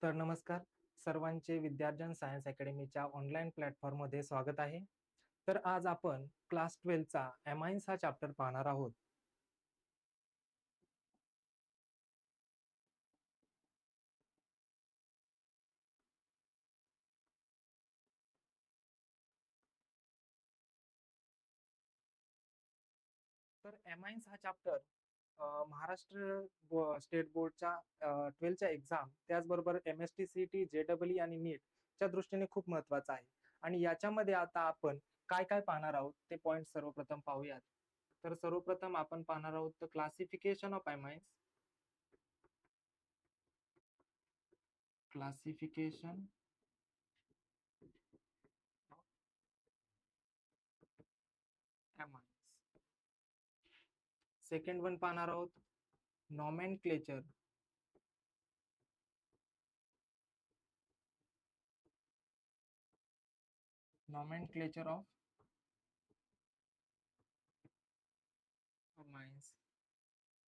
तर नमस्कार सर्वांचे विद्यार्जन सायन्स अकॅडमीच्या ऑनलाईन प्लॅटफॉर्ममध्ये स्वागत आहे. तर आज आपण क्लास 12चा एमाइन्स हा चॅप्टर पाहणार आहोत. तर एमाइन्स हा चॅप्टर महाराष्ट्र स्टेट बोर्डच्या 12च्या एक्झाम त्याचबरोबर MSTCT, JEE आणि नीटच्या दृष्टीने खूप महत्वाचा आहे. आणि याच्यामध्ये आता आपण काय काय पाहणार आहोत ते पॉइंट सर्वप्रथम पाहूयात. तर सर्वप्रथम आपण पाहणार आहोत the classification of amines. Classification amines. Second one पाहणार आहोत नॉमेनक्लेचर. Nomenclature of amines.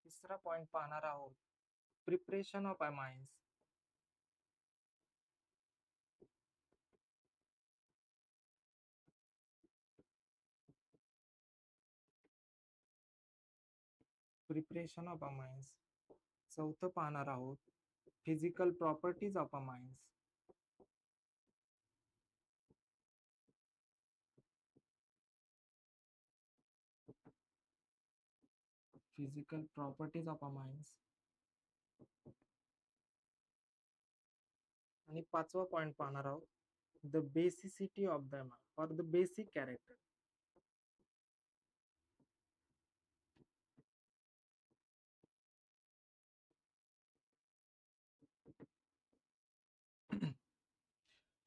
तिसरा पॉइंट पाहणार आहोत preparation of amines. Preparation of amines. चौथं पाहणार आहोत physical properties of amines. Physical properties of amines. आणि पाचवा पॉइंट पाहणार आहोत the basicity of the amines or the basic character.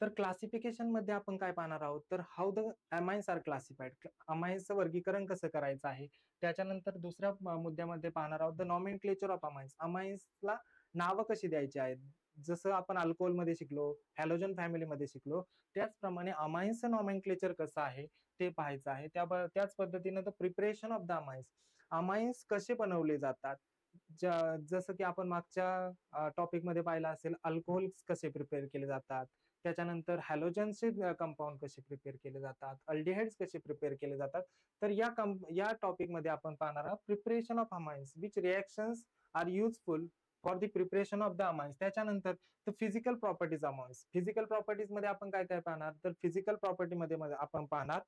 तर क्लासिफिकेशन मध्ये आपण काय पाहणार आहोत तर how the amines are classified. अमाइन्सचं वर्गीकरण कसं करायचं आहे. त्याच्यानंतर दुसऱ्या मुद्द्यामध्ये पाहणार आहोत द नॉमेनक्लेचर ऑफ अमाइन्स. अमाइन्सला नावं कशी द्यायची आहेत. जसं आपण अल्कोहोल मध्ये शिकलो, हॅलोजन फॅमिलीमध्ये शिकलो, त्याचप्रमाणे अमाइन्सचं नॉमेनक्लेचर कसं आहे ते पाहायचं आहे. त्याच पद्धतीनं the preparation of the amines. Amines कसे बनवले जातात. जसं की आपण मागच्या टॉपिक मध्ये पाहिलं असेल अल्कोहोल कसे प्रिपेअर केले जातात. त्याच्यानंतर हॅलोजनचे कंपाऊंड कसे प्रिपेअर केले जातात, अल्डिहाइड्स कसे प्रिपेअर केले जातात. तर या टॉपिक मध्ये आपण पाहणार आहोत preparation of amines which reactions are useful for the preparation of the amines. त्याच्यानंतर the physical properties amines. Physical properties मध्ये आपण काय काय पाहणार तर फिजिकल प्रॉपर्टी मध्ये आपण पाहणार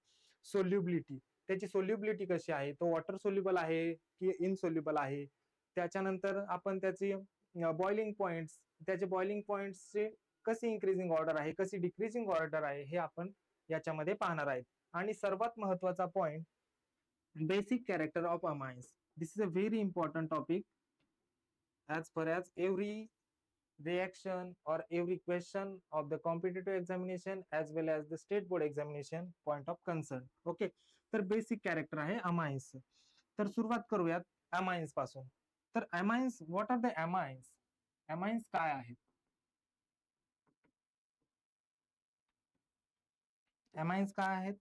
सोल्युबिलिटी. त्याची सोल्युबिलिटी कशी आहे, तो वॉटर सोल्युबल आहे की इनसोल्युबल आहे. त्याच्यानंतर आपण त्याची बॉइलिंग पॉइंट्स, त्याचे बॉइलिंग पॉइंट्सचे कशी इन्क्रीजिंग ऑर्डर आहे, कशी डिक्रीजिंग ऑर्डर आहे, हे आपण याच्यामध्ये पाहणार आहेत. आणि सर्वात महत्वाचा point basic character of amines. This is a very important topic as far as every reaction or every question of the competitive examination as well as the state board examination point of concern. Okay, तर basic character आहे amines. तर सुरुवात करूयात amines पासून. तर amines, what are the amines. Amines काय आहेत. Amines काय आहेत.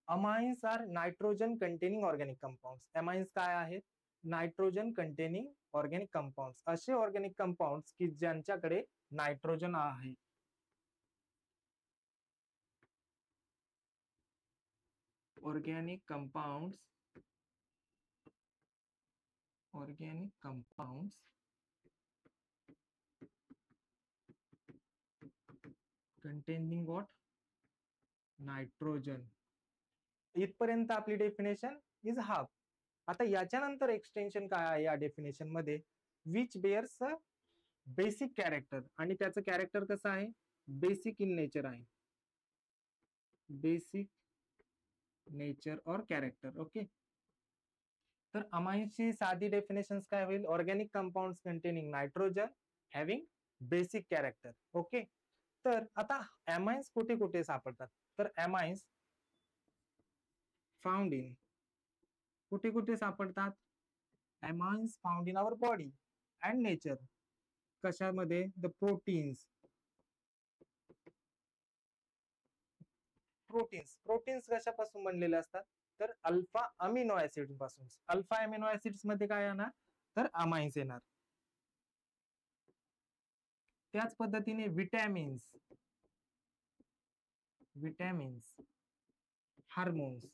Amines are nitrogen containing organic compounds. Amines काय आहेत. Nitrogen containing organic compounds. असे ऑर्गॅनिक कंपाऊंड्स की ज्यांच्याकडे नायट्रोजन आहे. Organic compounds, organic compounds containing what nitrogen. इथपर्यंत आपली डेफिनेशन इज हाफ. आता याच्यानंतर एक्सटेन्शन काय आहे या डेफिनेशन मध्ये, विच बेअर्स बेसिक कॅरेक्टर. आणि त्याचं कॅरेक्टर कसं आहे, बेसिक इन नेचर आहे. बेसिक नेचर और कॅरेक्टर. ओके, तर अमाइन्सची साधी डेफिनेशन काय होईल, organic compounds containing nitrogen having basic character. Okay, तर आता अमाइन्स कुठे कुठे सापडतात तर अमाइन्स फाउंड इन, कुठे कुठे सापडतात. Amines found in our body and nature. कशामध्ये, द प्रोटीन्स. प्रोटीन्स कशापासून बनलेले असतात तर अल्फा अमिनो ऍसिड पासून. अल्फा अमिनो ऍसिड्स मध्ये काय येणार तर अमाइन्स येणार. त्याच पद्धतीने विटॅमिन्स, हार्मोन्स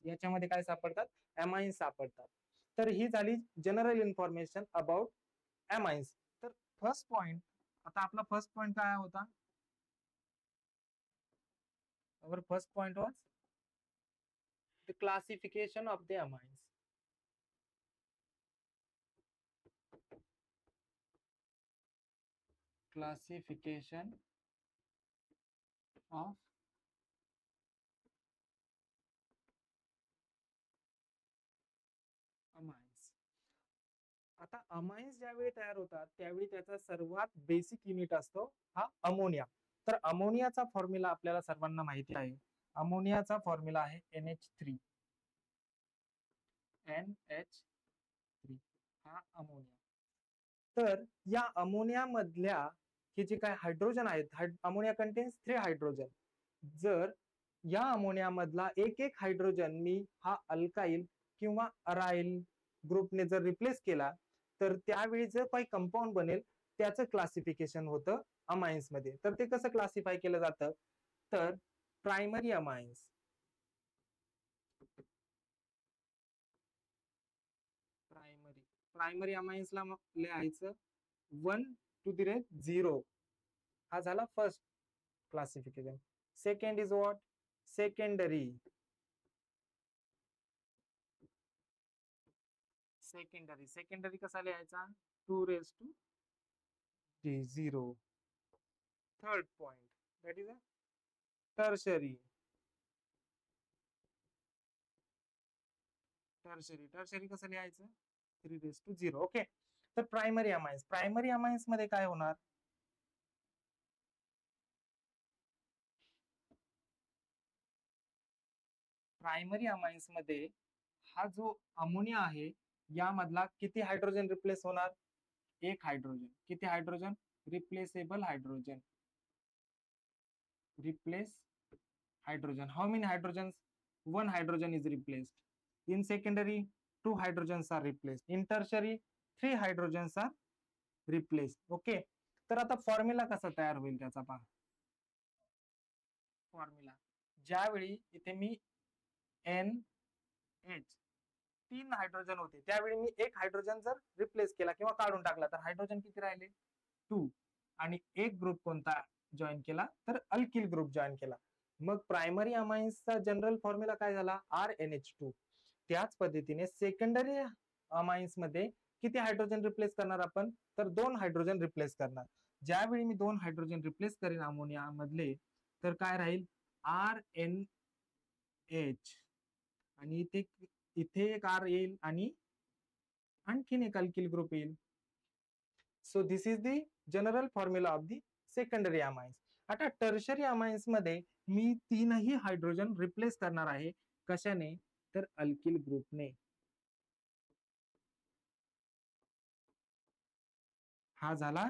याच्यामध्ये काय सापडतात, अमाइन्स सापडतात. तर ही झाली जनरल इन्फॉर्मेशन अबाउट अमाइन्स. तर फर्स्ट पॉइंट, आता आपला फर्स्ट पॉइंट काय होता, our first point was the classification of the amines. Classification of amines. आता अमाइन्स ज्यावेळी तयार होतात त्यावेळी त्याचा सर्वात बेसिक युनिट असतो हा अमोनिया. तर अमोनियाचा फॉर्म्युला आपल्याला सर्वांना माहिती आहे. अमोनियाचा फॉर्म्युला आहे NH3. हा अमोनिया. तर या अमोनिया मधल्या हे जे काय हायड्रोजन आहेत, अमोनिया कंटेन्स 3 हायड्रोजन. जर या अमोनिया मधला एक एक हायड्रोजन मी हा अल्काइल किंवा अराइल ग्रुपने जर रिप्लेस केला तर त्यावेळी जे काही कंपाऊंड बनेल त्याचं क्लासिफिकेशन होतं अमाइन्स मध्ये. तर ते कसं क्लासिफाय केलं जातं, तर प्रायमरी अमाइन्स, प्रायमरी अमाइन्सला लिहायचं 1 to the 0. हा झाला first classification. Second is what, secondary. Secondary कसा लिहायचा, 2 to the 0. Third point, that is a tertiary. Tertiary कसं लिहायचं, 3 to 0. ओके. तर प्रायमरी अमाइन्स मध्ये काय होणार, प्रायमरी अमाइन्स मध्ये हा जो अमोनिया आहे यामधला किती हायड्रोजन रिप्लेस होणार, एक हायड्रोजन. किती hydrogen, replaceable hydrogen. Replace hydrogen. How many hydrogen, 1 hydrogen is replaced. In secondary 2 hydrogens are replaced. In tertiary 3 hydrogens are replaced. Okay. तर आता फॉर्म्युला कसा तयार होईल त्याचा पहा. फॉर्म्युला ज्यावेळी इथे मी NH 3 हायड्रोजन होते त्यावेळी मी एक हायड्रोजन जर रिप्लेस केला किंवा काढून टाकला तर हायड्रोजन किती राहिले, 2. आणि एक ग्रुप कोणता जॉईन केला, तर अल्किल ग्रुप जॉईन केला. मग प्रायमरी अमाइन्सचा जनरल फॉर्म्युला काय झाला, RNH2. त्याच पद्धतीने सेकंडरी अमाइन्स मध्ये किती हायड्रोजन रिप्लेस करणार आपण, तर 2 हायड्रोजन रिप्लेस करणार. ज्यावेळी मी 2 हायड्रोजन रिप्लेस करेन अमोनिया मधले तर काय राहील, RNH. आणि इथे एक R येईल आणि आणखीन एक अल्किल ग्रुप येईल. So this is the general formula of the secondary amines. आता टर्शरी अमाइन्स मध्ये मी 3ही हायड्रोजन रिप्लेस करणार आहे. कशाने, तर अल्किल ग्रुपने. हा झाला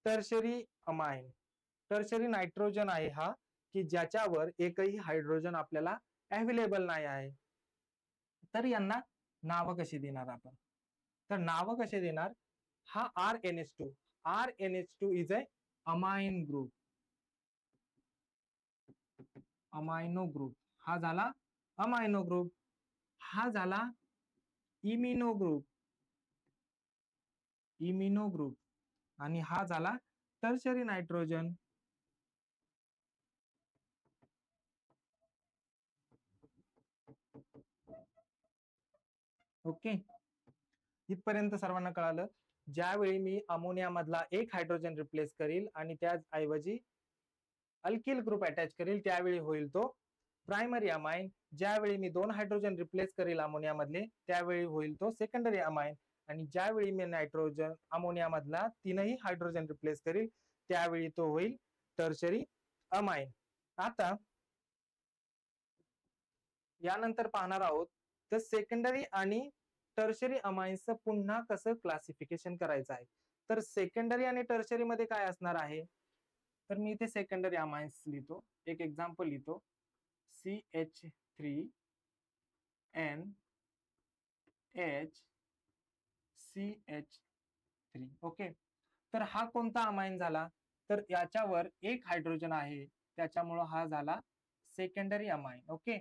टर्शरी अमाइन. टर्शरी नायट्रोजन आहे हा की ज्याच्यावर एकही हायड्रोजन आपल्याला अवेलेबल नाही आहे. तर यांना नाव कशी देणार आपण, तर नाव कसे देणार, हा RNH2. RNH2 is a amine group. Amino group. हा झाला अमाइनो ग्रुप. हा झाला इमिनो ग्रुप. Imino group. आणि हा झाला टर्शरी नायट्रोजन. ओके. इथपर्यंत सर्वांना कळालं. ज्यावेळी मी अमोनिया मधला एक हायड्रोजन रिप्लेस करील आणि त्याऐवजी अल्किल ग्रुप अटॅच करील त्यावेळी होईल तो प्रायमरी अमाइन. ज्यावेळी मी 2 हायड्रोजन रिप्लेस करील अमोनिया मधले त्यावेळी होईल तो सेकंडरी अमाइन. आणि ज्यावेळी मी नायट्रोजन अमोनिया मधला 3ही हायड्रोजन रिप्लेस करील त्यावेळी तो होईल टर्शरी अमाइन. आता यानंतर पाहणार आहोत तर सेकंडरी आणि टर्शरी अमाइन्सचं पुन्हा कसं क्लासिफिकेशन करायचं आहे. तर सेकंडरी आणि टर्शरी मध्ये काय असणार आहे, तर मी इथे सेकंडरी अमाइन्स लिहितो. एक एक्झाम्पल लिहितो, CH3NH CH3. ओके, तर हा कोणता अमाइन झाला, तर याच्यावर एक हायड्रोजन आहे, त्याच्यामुळं हा झाला सेकंडरी अमाइन. ओके,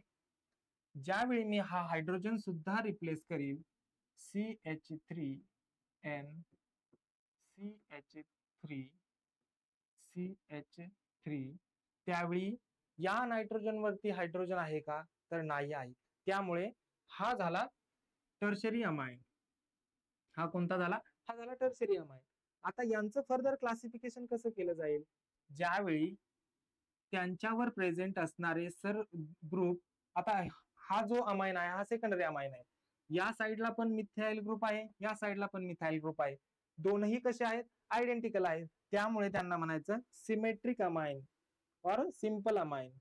ज्यावेळी मी हा हायड्रोजन सुद्धा रिप्लेस करील CH3N CH3 CH3, त्यावेळी या नायट्रोजन वरती हायड्रोजन आहे का, तर नाही आहे. त्यामुळे हा झाला टर्शरी अमाइन. हा कोणता झाला, हा झाला टर्शरी अमाइन. आता यांचं फर्दर क्लासिफिकेशन कसं केलं जाईल, ज्यावेळी त्यांच्यावर प्रेझेंट असणारे सर ग्रुप, आता हा जो अमाइन आहे हा सेकंडरी अमाइन आहे, या साईडला पण मिथाइल ग्रुप आहे, या साईडला पण मिथाइल ग्रुप आहे, दोनही कसे आहेत, आयडेंटिकल आहेत, त्यामुळे त्यांना म्हणायचं सिमेट्रिक अमाइन और सिंपल अमाइन.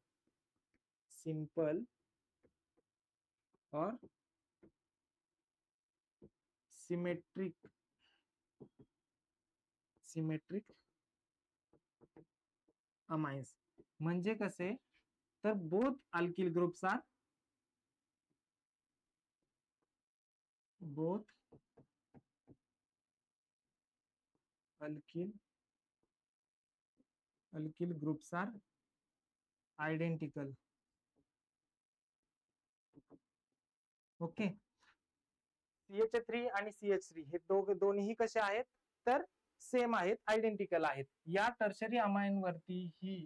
सिंपल और सिमेट्रिक सिमेट्रिक अमाइन्स. म्हणजे कसे, तर both alkyl groups are alkyl groups are identical. Okay, CH3 आणि CH3 हे दोन्ही कसे आहेत, तर सेम आहेत, आयडेंटिकल आहेत. या टर्शरी अमाइन वरती ही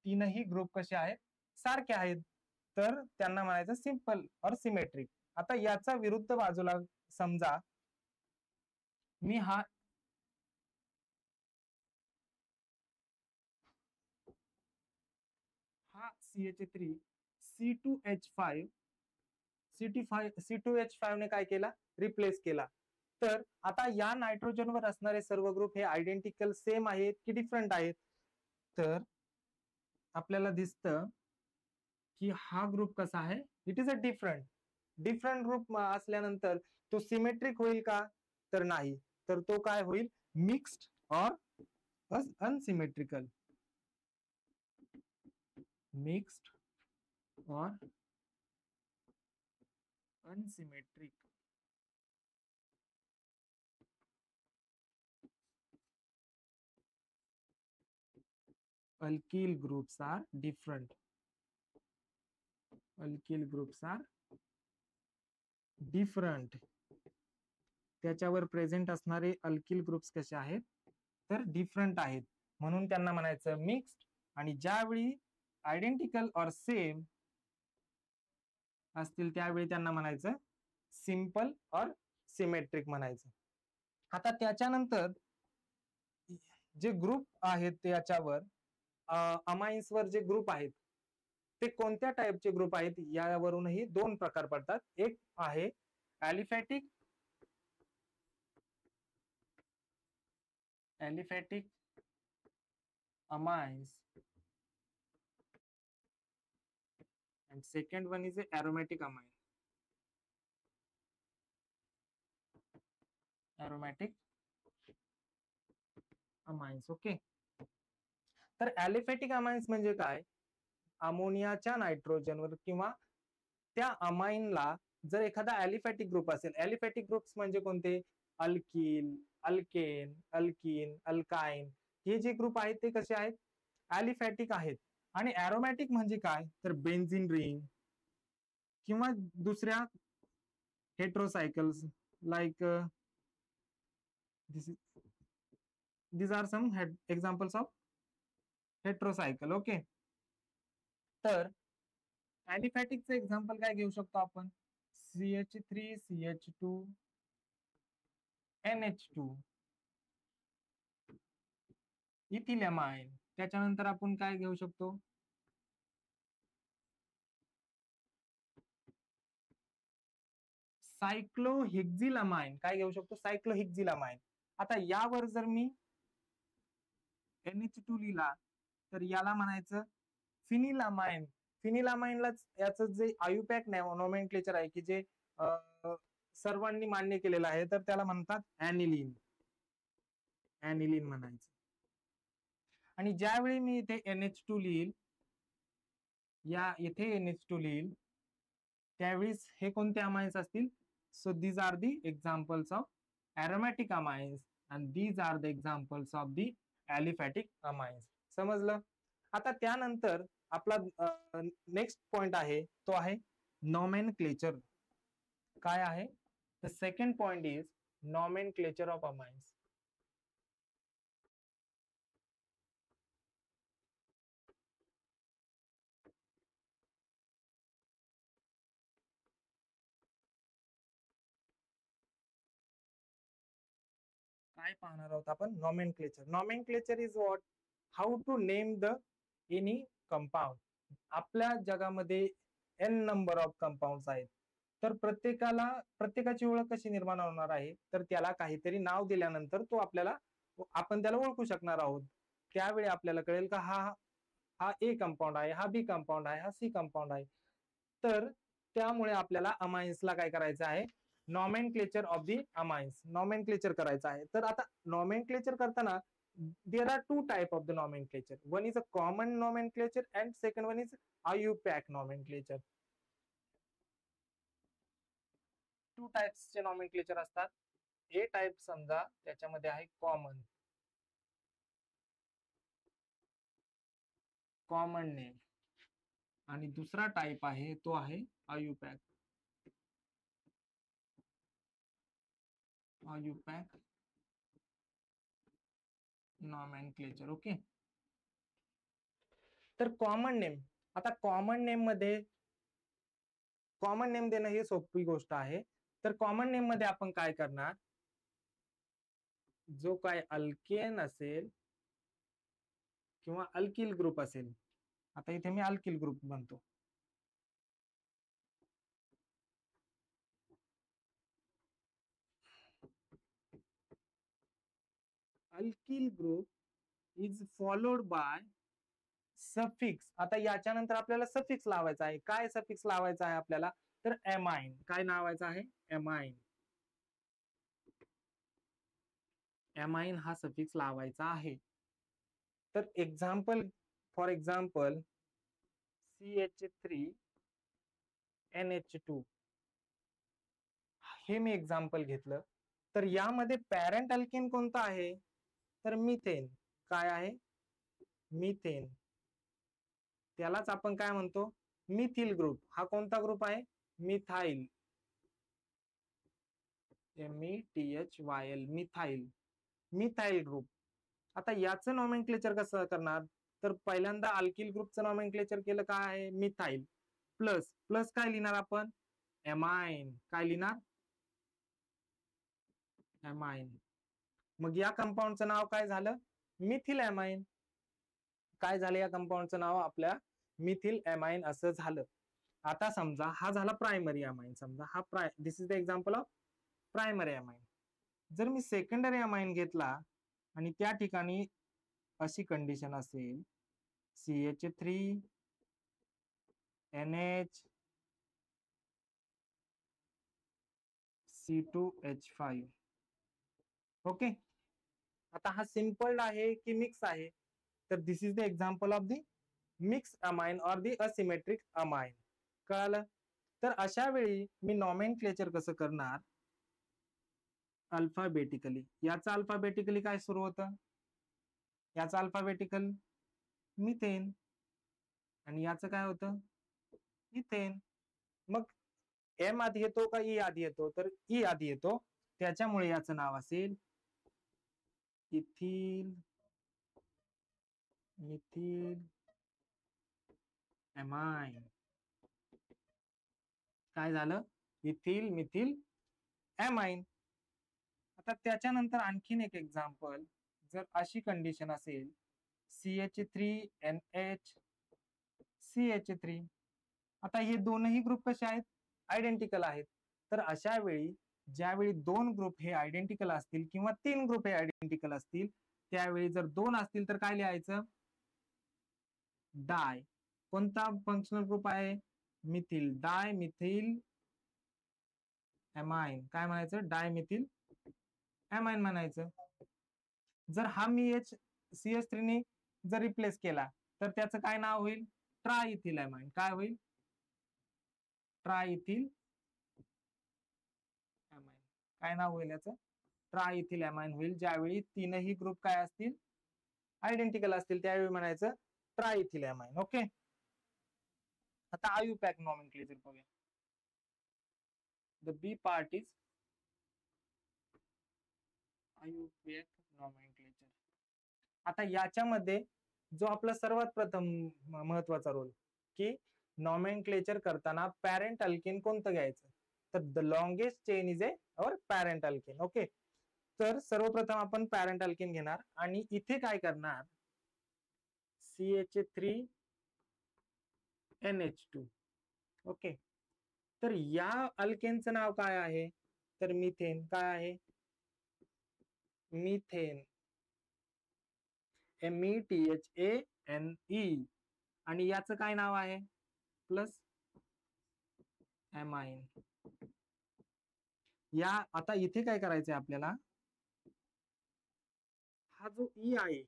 तीनही ग्रुप कसे आहेत, सारखे आहेत, तर त्यांना म्हणायचं सिंपल और सिमेट्रिक. आता याचा विरुद्ध बाजूला समजा मी हा CH3 C2H5 C2H5 ने काय केला, रिप्लेस केला. तर आता या नायट्रोजनवर असणारे सर्व ग्रुप हे आयडेंटिकल सेम आहेत की डिफरंट आहेत, तर आपल्याला दिसतं की हा ग्रुप कसा आहे, it is a different group असल्यानंतर तो सिमेट्रिक होईल का, तर नाही, तर तो काय होईल, मिक्स्ड और अनसिमेट्रिकल. मिक्स्ड और unsymmetric. alkyl groups are different. alkyl groups are different. त्याच्यावर प्रेझेंट असणारे अल्किल ग्रुप्स कसे आहेत, तर डिफरंट आहेत, म्हणून त्यांना म्हणायचं मिक्स्ड. आणि ज्यावेळी आयडेंटिकल और सेम असतील त्यावेळी त्यांना म्हणायचं सिंपल और सिमेट्रिक म्हणायचं. आता त्याच्यानंतर जे ग्रुप आहेत त्याच्यावर अमाइन्स वर जे ग्रुप आहेत ते कोणत्या टाइपचे ग्रुप आहेत, यावरूनही दोन प्रकार पडतात. एक आहे aliphatic amines and second one is a aromatic amine. Okay, तर ॲलिफॅटिक अमाइन्स म्हणजे काय, अमोनियाच्या नायट्रोजनवर किंवा त्या अमाइनला जर एखादा ॲलिफॅटिक ग्रुप असेल, ॲलिफॅटिक ग्रुप्स म्हणजे कोणते, अल्किल, अल्केन, अल्किन, अल्काइन, हे जे ग्रुप आहेत ते कसे आहेत, ॲलिफॅटिक आहेत. आणि ॲरोमॅटिक म्हणजे काय, तर बेन्झिन रिंग किंवा दुसऱ्या heterocycles like these are some examples of heterocycle. Okay, तर ॲलिफॅटिकचं एक्झाम्पल काय घेऊ शकतो आपण, CH3 CH2 NH2 इथिलॅमाइन. त्याच्यानंतर आपण काय घेऊ शकतो, सायक्लोहेक्झिलामाइन. काय घेऊ शकतो, सायक्लोहेक्झिलामाइन. आता यावर जर मी NH2 लिहिला तर याला म्हणायचं फिनिलामाइन. फिनिलामाइनलाच याचं जे आयुपॅक नॉमेनक्लेचर आहे की जे सर्वांनी मान्य केलेलं आहे, तर त्याला म्हणतात ॲनिलीन. ॲनिलीन म्हणायचं. आणि ज्यावेळी मी इथे NH2 लिहिल, या इथे NH2 लिहिल, त्यावेळेस हे कोणते अमाइन्स असतील, so these are the examples of aromatic amines and these are the examples of the aliphatic amines. समजलं? आता त्यानंतर आपला नेक्स्ट पॉइंट आहे तो आहे नॉमेनक्लेचर. काय आहे? The second point is nomenclature of amines. काय पाहणार आहोत आपण? Nomenclature. Nomenclature is what? How to name the any compound. आपल्या जगामध्ये n नंबर ऑफ कंपाऊंड्स आहेत, तर प्रत्येकाची ओळख कशी निर्माण होणार आहे? तर त्याला काहीतरी नाव दिल्यानंतर आपण त्याला ओळखू शकणार आहोत. त्यावेळी आपल्याला कळेल का हा ए कंपाऊंड आहे, हा बी कंपाऊंड आहे, हा सी कंपाऊंड आहे. तर त्यामुळे आपल्याला अमाइन्सला काय करायचं आहे? Nomenclature of the amines, nomenclature करायचं आहे. तर आता नॉमेनक्लेचर करताना there are two type of the nomenclature. One is a common nomenclature and second one is IUPAC nomenclature. Two types चे nomenclature असतात. ए टाइप समजा त्याच्यामध्ये आहे कॉमन नेम आणि दुसरा टाइप आहे तो आहे IUPAC. IUPAC nomenclature. ओके. तर कॉमन नेम, आता कॉमन नेम मध्ये कॉमन नेम देणं ही सोपी गोष्ट आहे. तर कॉमन नेम मध्ये आपण काय करणार? जो काय अल्केन असेल किंवा अल्किल ग्रुप असेल, आता इथे मी अल्किल ग्रुप म्हणतो. Alkyl group is followed by suffix. आता याच्यानंतर आपल्याला सफिक्स लावायचा आहे. काय सफिक्स लावायचा आहे आपल्याला? तर एमाइन. काय लावायचं आहे? एमाइन. एमाइन हा सफिक्स लावायचा आहे. तर फॉर एक्झाम्पल CH3NH2 हे मी एक्झाम्पल घेतलं. तर यामध्ये पॅरेंट अल्केन कोणता आहे? तर मिथेन. काय आहे? मिथेन. त्यालाच आपण काय म्हणतो? Methyl group. हा कोणता ग्रुप आहे? Methyl. METHYL. Methyl. Methyl group. आता याचं नॉमेनक्लेचर कसं करणार? तर पहिल्यांदा अल्किल ग्रुपचं नॉमेनक्लेचर केलं. काय आहे? मिथाइल. प्लस काय लिहिणार आपण? एमाइन. काय लिहिणार? एमाइन. मग या कंपाऊंडचं नाव काय झालं? Methyl amine. काय झालं या कंपाऊंडचं नाव? आपल्या मिथिल एमाइन असं झालं. आता समजा हा झाला प्रायमरी अमाइन. समजा this is the example of primary amine. जर मी सेकंडरी अमाइन घेतला आणि त्या ठिकाणी अशी कंडिशन असेल CH3NH C2H5. ओके. आता हा सिंपल आहे की मिक्स आहे? तर this is the example of the mix amine or the asymmetric amine. कळालं? तर अशा वेळी मी नॉमेनक्लेचर कसं करणार? अल्फाबेटिकली. याचा अल्फाबेटिकली काय सुरू होतं? याचा अल्फाबेटिकल मिथेन आणि याचं काय होतं? इथेन. मग एम आधी येतो का ई आधी येतो? तर ई आधी येतो. त्याच्यामुळे याचं नाव असेल इथिल मिथिल एमाइन. काय झालं? Ethyl methyl amine. आता त्याच्यानंतर आणखीन एक एक्झाम्पल, जर अशी कंडिशन असेल CH3NH CH3. आता हे दोनही ग्रुप कसे आहेत? आयडेंटिकल आहेत. तर अशा वेळी ज्यावेळी दोन ग्रुप हे आयडेंटिकल असतील किंवा तीन ग्रुप हे आयडेंटिकल असतील, त्यावेळी जर दोन असतील तर काय लिहायचं? डाय. कोणता फंक्शनल ग्रुप आहे? मिथिल. डाय मिथिल एमाइन. काय म्हणायचं? डाय मिथिल एमाइन म्हणायचं. जर हा मी CH3 ने जर रिप्लेस केला तर त्याचं काय नाव होईल? ट्रायइथिल एमाइन. काय होईल? ट्रायइथिल एमाइन. काय नाव होईल याचं? ट्राय इथिल अमाइन होईल. ज्यावेळी तीनही ग्रुप काय असतील, आयडेंटिकल असतील, त्यावेळी म्हणायचं ट्राय इथिल अमाइन. ओके. आता आयुपॅक नॉमेनक्लेचर बघूया. The B part is IUPAC nomenclature. आता याच्यामध्ये जो आपला सर्वात प्रथम महत्वाचा रोल, की नॉमेनक्लेचर करताना पॅरेंट अल्केन कोणतं घ्यायचं, तर the longest chain is our parent alkane. Okay. तर सर्वप्रथम आपण पॅरेंट अल्केन घेणार आणि इथे काय करणार, CH3NH2. ओके. तर या अल्केनचं नाव काय आहे, तर मिथेन. काय आहे, मिथेन. METHANE. आणि याचं काय नाव आहे, प्लस अमाइन. या आता इथे काय करायचंय आपल्याला, हा जो ई आहे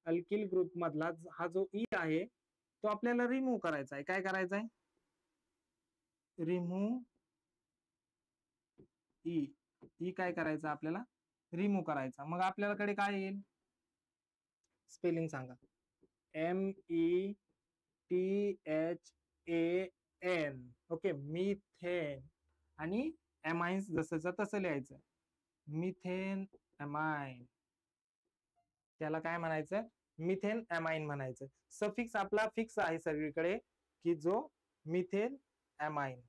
अल्किल ग्रुप मधला, हा जो ई आहे तो आपल्याला रिमूव्ह करायचा आहे. काय करायचा आहे, रिमूव्ह ई. ई काय करायचं आपल्याला, रिमूव्ह करायचा. मग आपल्याकडे काय येईल, स्पेलिंग सांगा. METHAN. ओके. मिथेन. आणि अमाइन्स जसं तसं लिहायचं, मिथेन अमाइन. त्याला काय म्हणायचं, मिथेन अमाइन म्हणायचं. सफिक्स आपला फिक्स आहे सगळीकडे, की जो मिथेन अमाइन.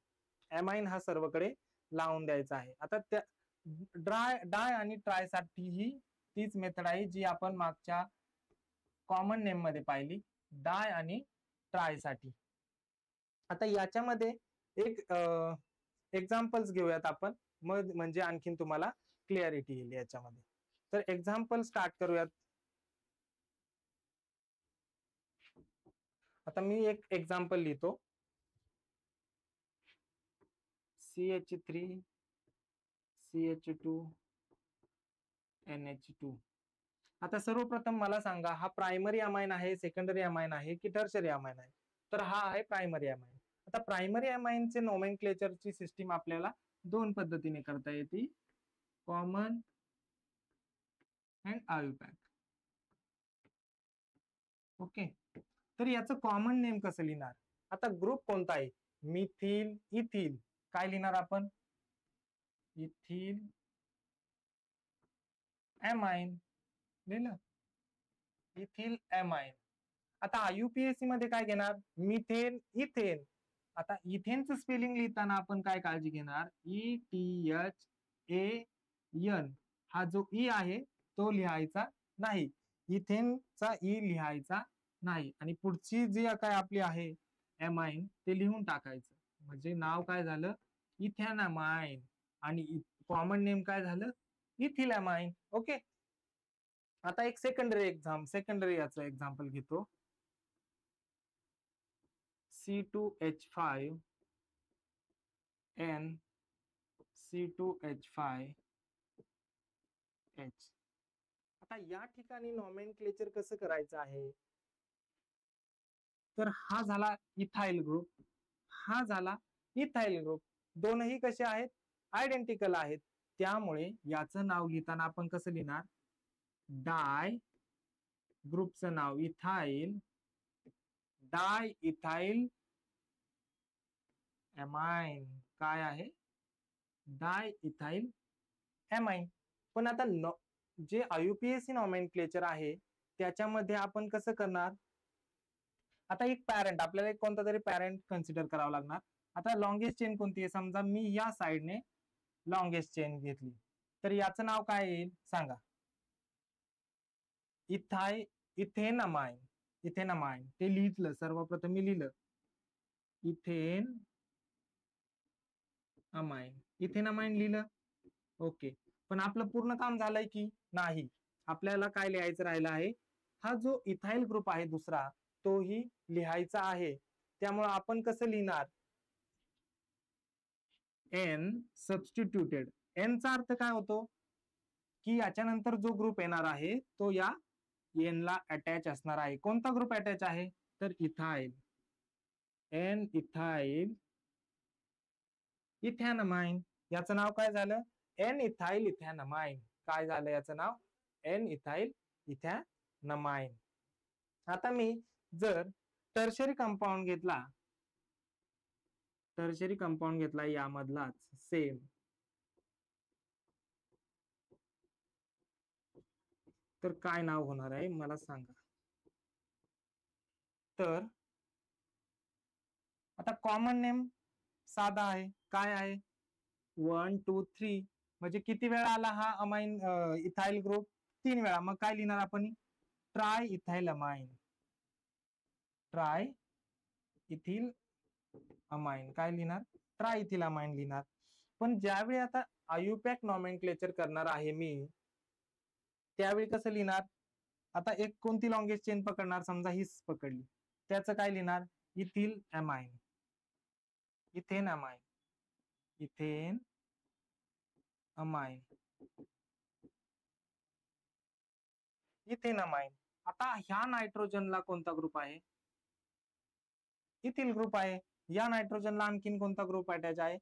अमाइन हा सर्वकडे लावून द्यायचा आहे. आता त्या डाय आणि ट्राय साठी ही तीच मेथड आहे जी आपण मागच्या कॉमन नेम मध्ये पाहिली, डाय आणि ट्राय साठी. आता याच्यामध्ये एक एक्झाम्पल्स घेऊयात आपण, मग म्हणजे आणखीन तुम्हाला क्लिअरिटी येईल याच्यामध्ये. तर एक्झाम्पल स्टार्ट करूयात. आता मी एक एक्झाम्पल लिहितो. CH3 CH2 NH2. आता सर्वप्रथम मला सांगा, हा प्रायमरी अमाइन आहे, सेकंडरी अमाइन आहे की टर्शरी अमाइन आहे, तर हा आहे प्रायमरी अमाइन. आता प्रायमरी अमाइनचे नोमेनक्लेचरची सिस्टीम आपल्याला दोन पद्धतीने करता येते, कॉमन अँड आयुपॅक. ओके. तर याचं कॉमन नेम कसं लिहिणार, आता ग्रुप कोणता आहे, मिथिल इथिल. काय लिहिणार आपण, इथिल अमाइन. लिहिलं, इथिल अमाइन. आता IUPAC मध्ये काय घेणार, मिथेन इथेन. आता इथेनचं स्पेलिंग लिहिताना आपण काय काळजी घेणार, ETHAN. हा जो ई आहे तो लिहायचा नाही, इथेनचा ई लिहायचा नाही. आणि पुढची जी काय आपली आहे अमाइन ते लिहून टाकायचं, म्हणजे नाव काय झालं, इथेनअमाइन. आणि कॉमन नेम काय झालं, इथिल अमाइन. ओके. आता एक सेकंडरी याचं एक्झाम्पल घेतो. C2H5 N C2H5H. आता या ठिकाणी नॉमेनक्लेचर कसं करायचं आहे, तर हा झाला इथाइल ग्रुप, हा झाला इथाइल ग्रुप. दोनही कसे आहेत, आयडेंटिकल आहेत. त्यामुळे याचं नाव लिहिताना आपण कसं लिहिणार, डाय, ग्रुपचं नाव इथाइल, डाय इथाइल अमाइन. काय आहे, डाय इथाइल अमाइन. पण आता जे IUPAC नॉमेनक्लेचर आहे त्याच्यामध्ये आपण कसं करणार, आता एक पॅरेंट, आपल्याला एक कोणता तरी पॅरेंट कन्सिडर करावं लागणार. आता लॉंगेस्ट चेन कोणती आहे, समजा मी या साइडने लॉंगेस्ट चेन घेतली, तर याचं नाव काय येईल सांगा, इथेनअमाइन. इथेनअमाइन ते लिहिलं, सर्वप्रथम मी लिहिलं इथेन अमाइन. इथेनअमाइन लिहिलं. ओके. पण आपलं पूर्ण काम झालंय की नाही, आपल्याला काय लिहायचं राहिलं आहे, हा जो इथाइल ग्रुप आहे दुसरा तोही लिहायचा आहे. त्यामुळे आपण कसं लिहिणार, एन सबस्टिट्यूटेड. एन चा अर्थ काय होतो, की याच्यानंतर जो ग्रुप येणार आहे तो या एन ला अटॅच असणार आहे. कोणता ग्रुप अटॅच आहे, तर इथाइल. N ethyl इथेनअमाइन. याचं नाव काय झालं, एन इथाइल इथॅनमाइन. काय झालं याचं नाव? N ethyl इथॅनमाइन. आता मी जर टर्शरी कंपाऊंड घेतला यामधलाच सेम, तर काय नाव होणार आहे मला सांगा. तर आता कॉमन नेम साधा आहे. काय आहे? 1 2 3. म्हणजे किती वेळा आला हा अमाइन इथाइल ग्रुप? 3 वेळा. मग काय लिहिणार आपण? Try ethyl amine. Try ethyl amine. काय लिहिणार? ट्राय इथिल अमाइन लिहिणार. पण ज्यावेळी आता आयुपॅक नॉमेनक्लेचर करणार आहे मी, त्यावेळी कसं लिहिणार? आता एक कोणती लॉंगेस्ट चेन पकडणार? समजा हीच पकडली. त्याचं काय लिहिणार? Ethyl amine, ethane amine, ethane amine, ethane amine. आता ह्या नायट्रोजनला कोणता ग्रुप आहे? इथिल ग्रुप आहे. या नायट्रोजनला आणखीन कोणता ग्रुप अटॅच आहे?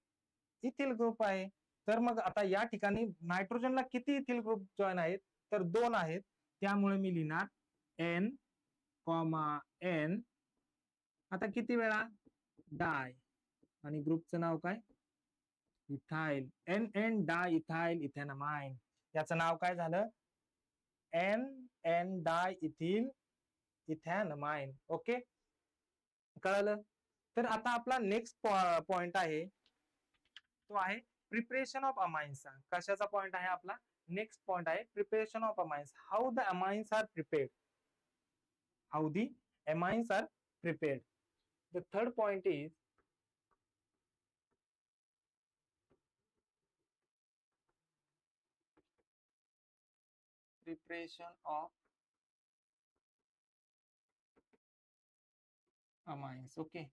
इथिल ग्रुप आहे. तर मग आता या ठिकाणी नायट्रोजनला किती इथिल ग्रुप जॉईन आहेत? तर 2 आहेत. त्यामुळे मी लिहिणार एन कॉमा एन. आता किती वेळा? डाय. आणि ग्रुपचं नाव काय? Ethyl. N N diethyl ethanamine. याचं नाव काय झालं? N N diethyl ethanamine. Okay, कळलं? तर आता आपला नेक्स्ट पॉइंट आहे, तो आहे प्रिपरेशन ऑफ अमाइन्स. कशाचा पॉइंट आहे आपला? नेक्स्ट पॉइंट आहे preparation of amines. How the amines are prepared. How the amines are prepared. The third point is preparation of amines. Okay,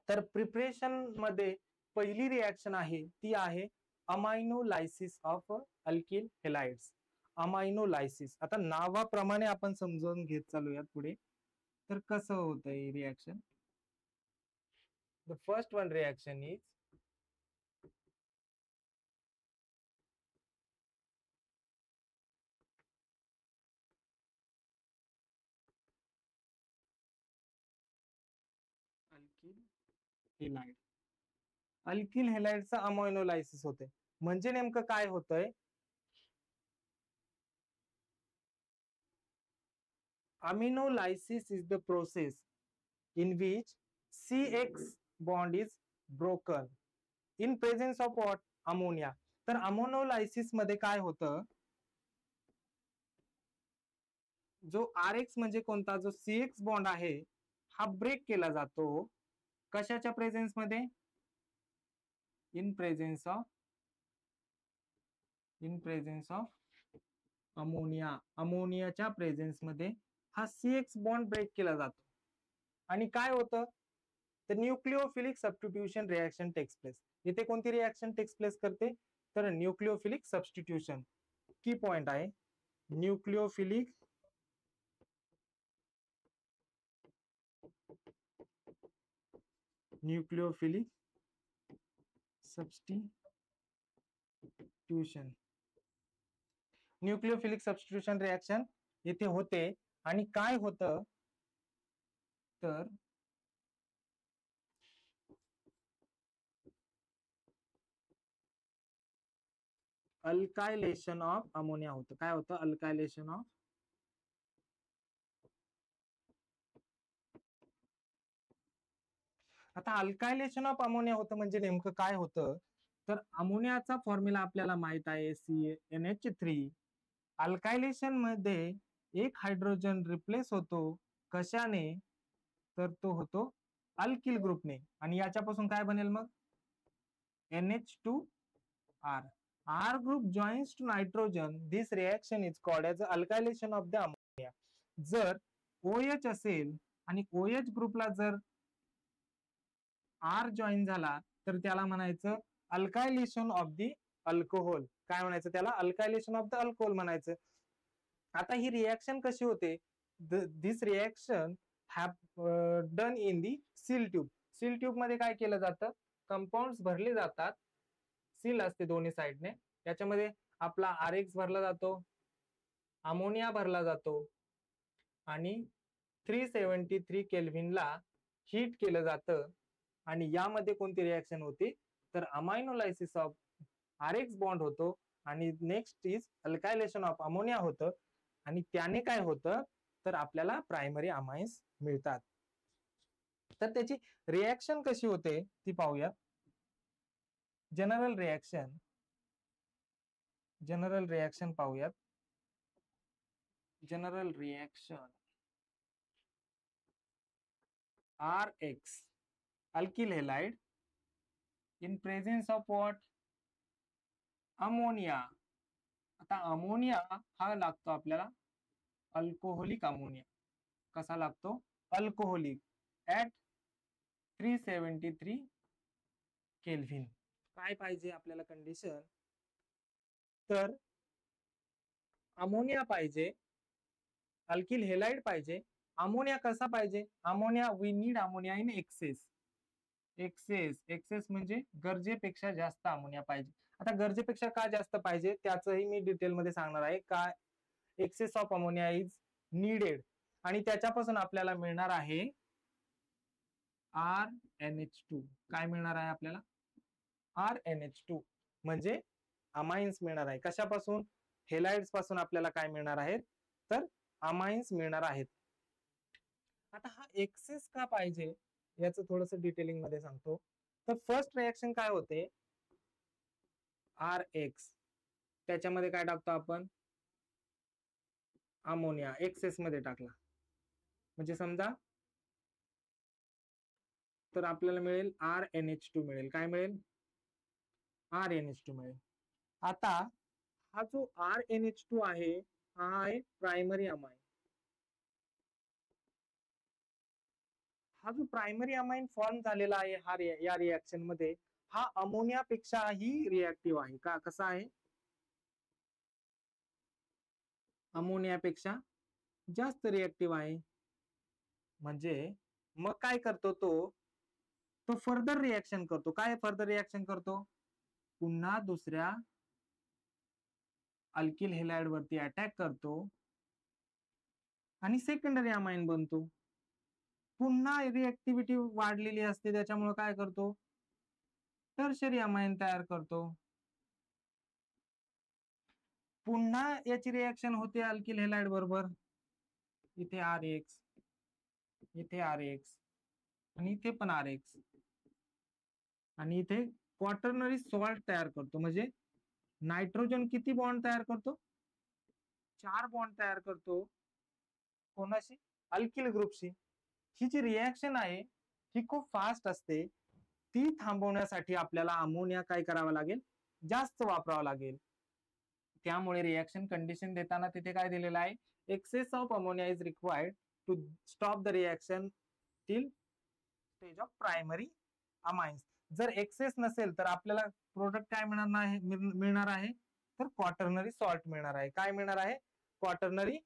तर प्रिपरेशन मध्ये पहिली रिएक्शन आहे ती आहे aminolysis of alkyl halides. Ammonolysis. आता नावाप्रमाणे आपण समजून घेत चालूयात पुढे. तर कसं होतंय reaction? The first one reaction is alkyl halide. Alkyl हेलाइडचा अमायनोलायसिस होते. म्हणजे नेमकं काय होतंय? Aminolysis is the process in which CX bond is broken in presence of what? Ammonia. तर अमोनोलायसिस मध्ये काय होतं? जो RX म्हणजे कोणता? जो CX बॉन्ड आहे हा ब्रेक केला जातो. कशाच्या प्रेझेन्स मध्ये? In presence of ammonia. अमोनियाच्या प्रेझेन्स मध्ये हा CX बॉन्ड ब्रेक केला जातो. आणि काय होतं? तर nucleophilic substitution reaction takes place. इथे कोणती रिएक्शन टेक्स प्लेस करते? तर न्यूक्लिओफिलिक सबस्टिट्यूशन. की पॉइंट आहे nucleophilic substitution. Nucleophilic substitution reaction इथे होते. आणि काय होतं? तर अल्कायलेशन ऑफ अमोनिया होतं. काय होतं? अल्कायलेशन ऑफ आता अल्कायलेशन ऑफ अमोनिया होतं म्हणजे नेमकं काय होतं? तर अमोनियाचा फॉर्म्युला आपल्याला माहित आहे CnH3. अल्कायलेशन मध्ये एक हायड्रोजन रिप्लेस होतो. कशाने? तर तो होतो अल्किल ग्रुपने. आणि याच्यापासून काय बनेल मग? NH2R. R group joins to nitrogen. This reaction is called as alkylation of the ammonia. जर OH असेल आणि OH ग्रुपला जर R जॉईन झाला तर त्याला म्हणायचं अल्कायलेशन ऑफ द अल्कोहोल. काय म्हणायचं त्याला? अल्कायलेशन ऑफ द अल्कोहोल म्हणायचं. आता ही रिएक्शन कशी होते? This reaction have done in the seal tube. Seal tube मध्ये काय केलं जातं? कंपाऊंड्स भरले जातात. सील असते दोन्ही साईडने. त्याच्यामध्ये आपला RX भरला जातो, अमोनिया भरला जातो आणि 373 केल्व्हिनला हीट केलं जातं. आणि यामध्ये कोणती रिॲक्शन होती, तर अमायनोलायसिस ऑफ RX बॉन्ड होतो आणि नेक्स्ट इज अल्कायलेशन ऑफ अमोनिया होतं. आणि त्याने काय होतं, तर आपल्याला प्रायमरी अमाइन्स मिळतात. तर त्याची रिॲक्शन कशी होते ती पाहूया. जनरल रिॲक्शन पाहूयात. General reaction RX alkyl halide in presence of what, ammonia. आता अमोनिया हा लागतो आपल्याला अल्कोहोलिक अमोनिया. कसा लागतो, अल्कोहोलिक ऍट 373 केल्व्हिन. काय पाहिजे आपल्याला कंडिशन, तर अमोनिया पाहिजे, अल्किल हेलाइड पाहिजे. अमोनिया कसा पाहिजे, ammonia we need ammonia in excess. Excess म्हणजे गरजेपेक्षा जास्त अमोनिया पाहिजे. आता गरजेपेक्षा का जास्त पाहिजे त्याचंही मी डिटेल मध्ये सांगणार आहे. का excess of ammonia is needed. आणि त्याच्यापासून आपल्याला मिळणार आहे RNH2. काय मिळणार आहे आपल्याला, RNH2 म्हणजे अमाइन्स मिळणार आहे. कशापासून, हेलाइड्स पासून आपल्याला काय मिळणार आहेत, तर अमाइन्स मिळणार आहेत. आता हा एक्सेस का पाहिजे याचं थोडस डिटेलिंग मध्ये सांगतो. तर फर्स्ट रिएक्शन काय होते, RX त्याच्यामध्ये काय टाकतो आपण, अमोनिया एक्सेस मध्ये टाकला म्हणजे समजा, तर आपल्याला मिळेल RNH2 मिळेल. काय मिळेल, RNH2 मिळेल. आता हा जो RNH2 आहे हा आहे प्रायमरी अमाइन. हा जो प्रायमरी अमाइन फॉर्म झालेला आहे हा या रिएक्शन मध्ये, हा अमोनिया पेक्षाही रिएक्टिव्ह आहे. का, कसा आहे, अमोनियापेक्षा जास्त रिएक्टिव्ह आहे. म्हणजे मग काय करतो तो फर्दर रिएक्शन करतो. काय फर्दर रिएक्शन करतो, पुन्हा दुसऱ्या अल्किल हेलाइड वरती अटॅक करतो आणि सेकंडरी अमाइन बनतो. पुन्हा रिएक्टिव्हिटी वाढलेली असते त्याच्यामुळे काय करतो, टर्शरी अमाइन तयार करतो. पुन्हा याची रिएक्शन होते अल्किल हेलाइड बरोबर. इथे RX, इथे RX आणि इथे पण RX आणि इथे क्वाटर्नरी सॉल्ट तयार करतो. म्हणजे नायट्रोजन किती बॉन्ड तयार करतो, 4 बॉन्ड तयार करतो. कोणाशी, अल्किल ग्रुपशी. ही जी रिएक्शन आहे ही खूप फास्ट असते. ती थांबवण्यासाठी आपल्याला अमोनिया काय करावा लागेल, जास्त वापरावा लागेल. त्यामुळे रिएक्शन कंडिशन देताना तिथे काय दिलेलं आहे, excess of ammonia is required to stop the reaction till stage of primary amines. जर एक्सेस नसेल तर आपल्याला प्रोडक्ट काय मिळणार आहे, तर क्वाटर्नरी सॉल्ट मिळणार आहे. काय मिळणार आहे, क्वाटर्नरी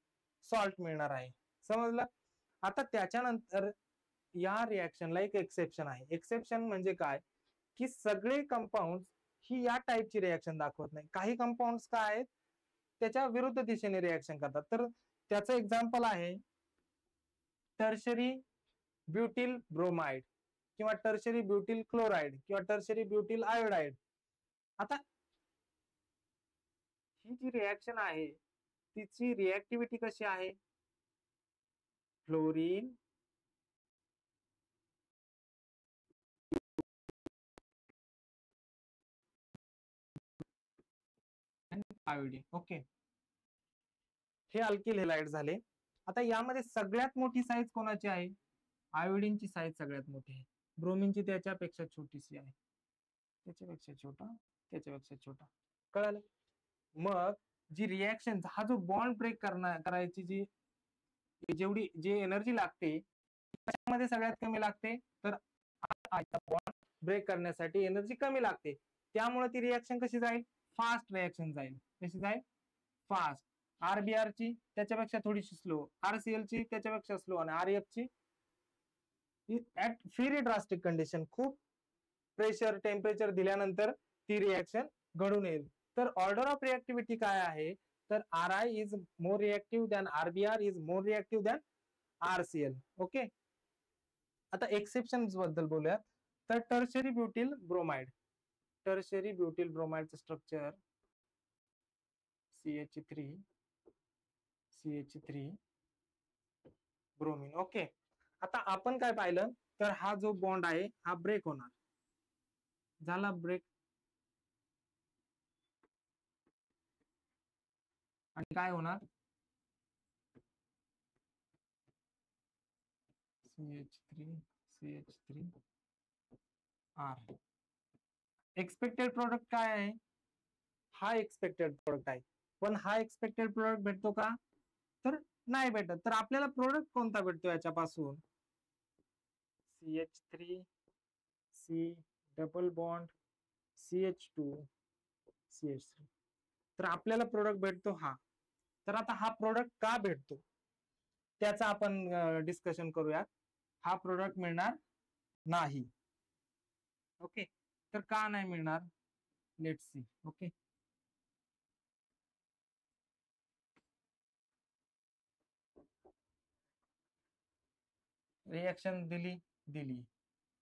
सॉल्ट मिळणार आहे. समजलं. आता त्याच्यानंतर या रिएक्शनला एक एक्सेप्शन आहे. एक्सेप्शन म्हणजे काय, की सगळे कंपाऊंड ही या टाईपची रिएक्शन दाखवत नाही. काही कंपाऊंड काय आहेत, त्याच्या विरुद्ध दिशेने रिएक्शन करतात. तर त्याचं एक्झाम्पल आहे टर्शरी ब्युटिल ब्रोमाइड किंवा टर्शरी ब्युटिल क्लोराइड किंवा टर्शरी ब्युटिल आयोडाइड. आता ही जी रिएक्शन आहे तिची रिएक्टिव्हिटी कशी आहे, फ्लोरीन आयोडीन. ओके, हे अल्किल हेलाइड झाले. आता यामध्ये सगळ्यात मोठी साईज कोणाची आहे, आयोडीनची साईज सगळ्यात मोठी आहे. ब्रोमिनची त्याच्यापेक्षा छोटीशी आहे, त्याच्यापेक्षा छोटा, त्याच्यापेक्षा छोटा. कळालं. मग जी रिएक्शन, हा जो बॉन्ड ब्रेक करायची जी जी एनर्जी लागते त्याच्यामध्ये सगळ्यात कमी लागते, तर बॉन्ड ब्रेक करण्यासाठी एनर्जी कमी लागते. त्यामुळे ती रिएक्शन कशी जाईल, फास्ट रिएक्शन जाईल. कशी जाईल, फास्ट. RBR ची त्याच्यापेक्षा थोडीशी स्लो, RCl ची त्याच्यापेक्षा स्लो आणि RF ची ऍट व्हेरी ड्रास्टिक कंडिशन, खूप प्रेशर टेम्परेचर दिल्यानंतर ती रिॲक्शन घडून येईल. तर ऑर्डर ऑफ रिॲक्टिव्हिटी काय आहे, तर RI is more reactive than RBR is more reactive than RCl. Okay, आता एक्सेप्शन्स बद्दल बोलूया. तर tertiary butyl bromide, tertiary butyl ब्रोमाइडचं structure CH3 CH3 bromine. Okay, आता आपण काय पाहिलं, तर हा जो बॉन्ड आहे हा ब्रेक होणार, झाला ब्रेक, आणि काय होणार, CH3 CH3 R. Expected product काय आहे, हा एक्सपेक्टेड प्रोडक्ट आहे, पण हा एक्सपेक्टेड प्रोडक्ट भेटतो का, तर नाही भेटत. तर आपल्याला प्रोडक्ट कोणता भेटतो याच्यापासून, CH3 C double bond CH2 CH3. तर आपल्याला प्रोडक्ट भेटतो हा. तर आता हा प्रोडक्ट का भेटतो त्याचा आपण डिस्कशन करूया. हा प्रोडक्ट मिळणार नाही. ओके, तर का नाही मिळणार, लेट्स सी. ओके, रिएक्शन दिली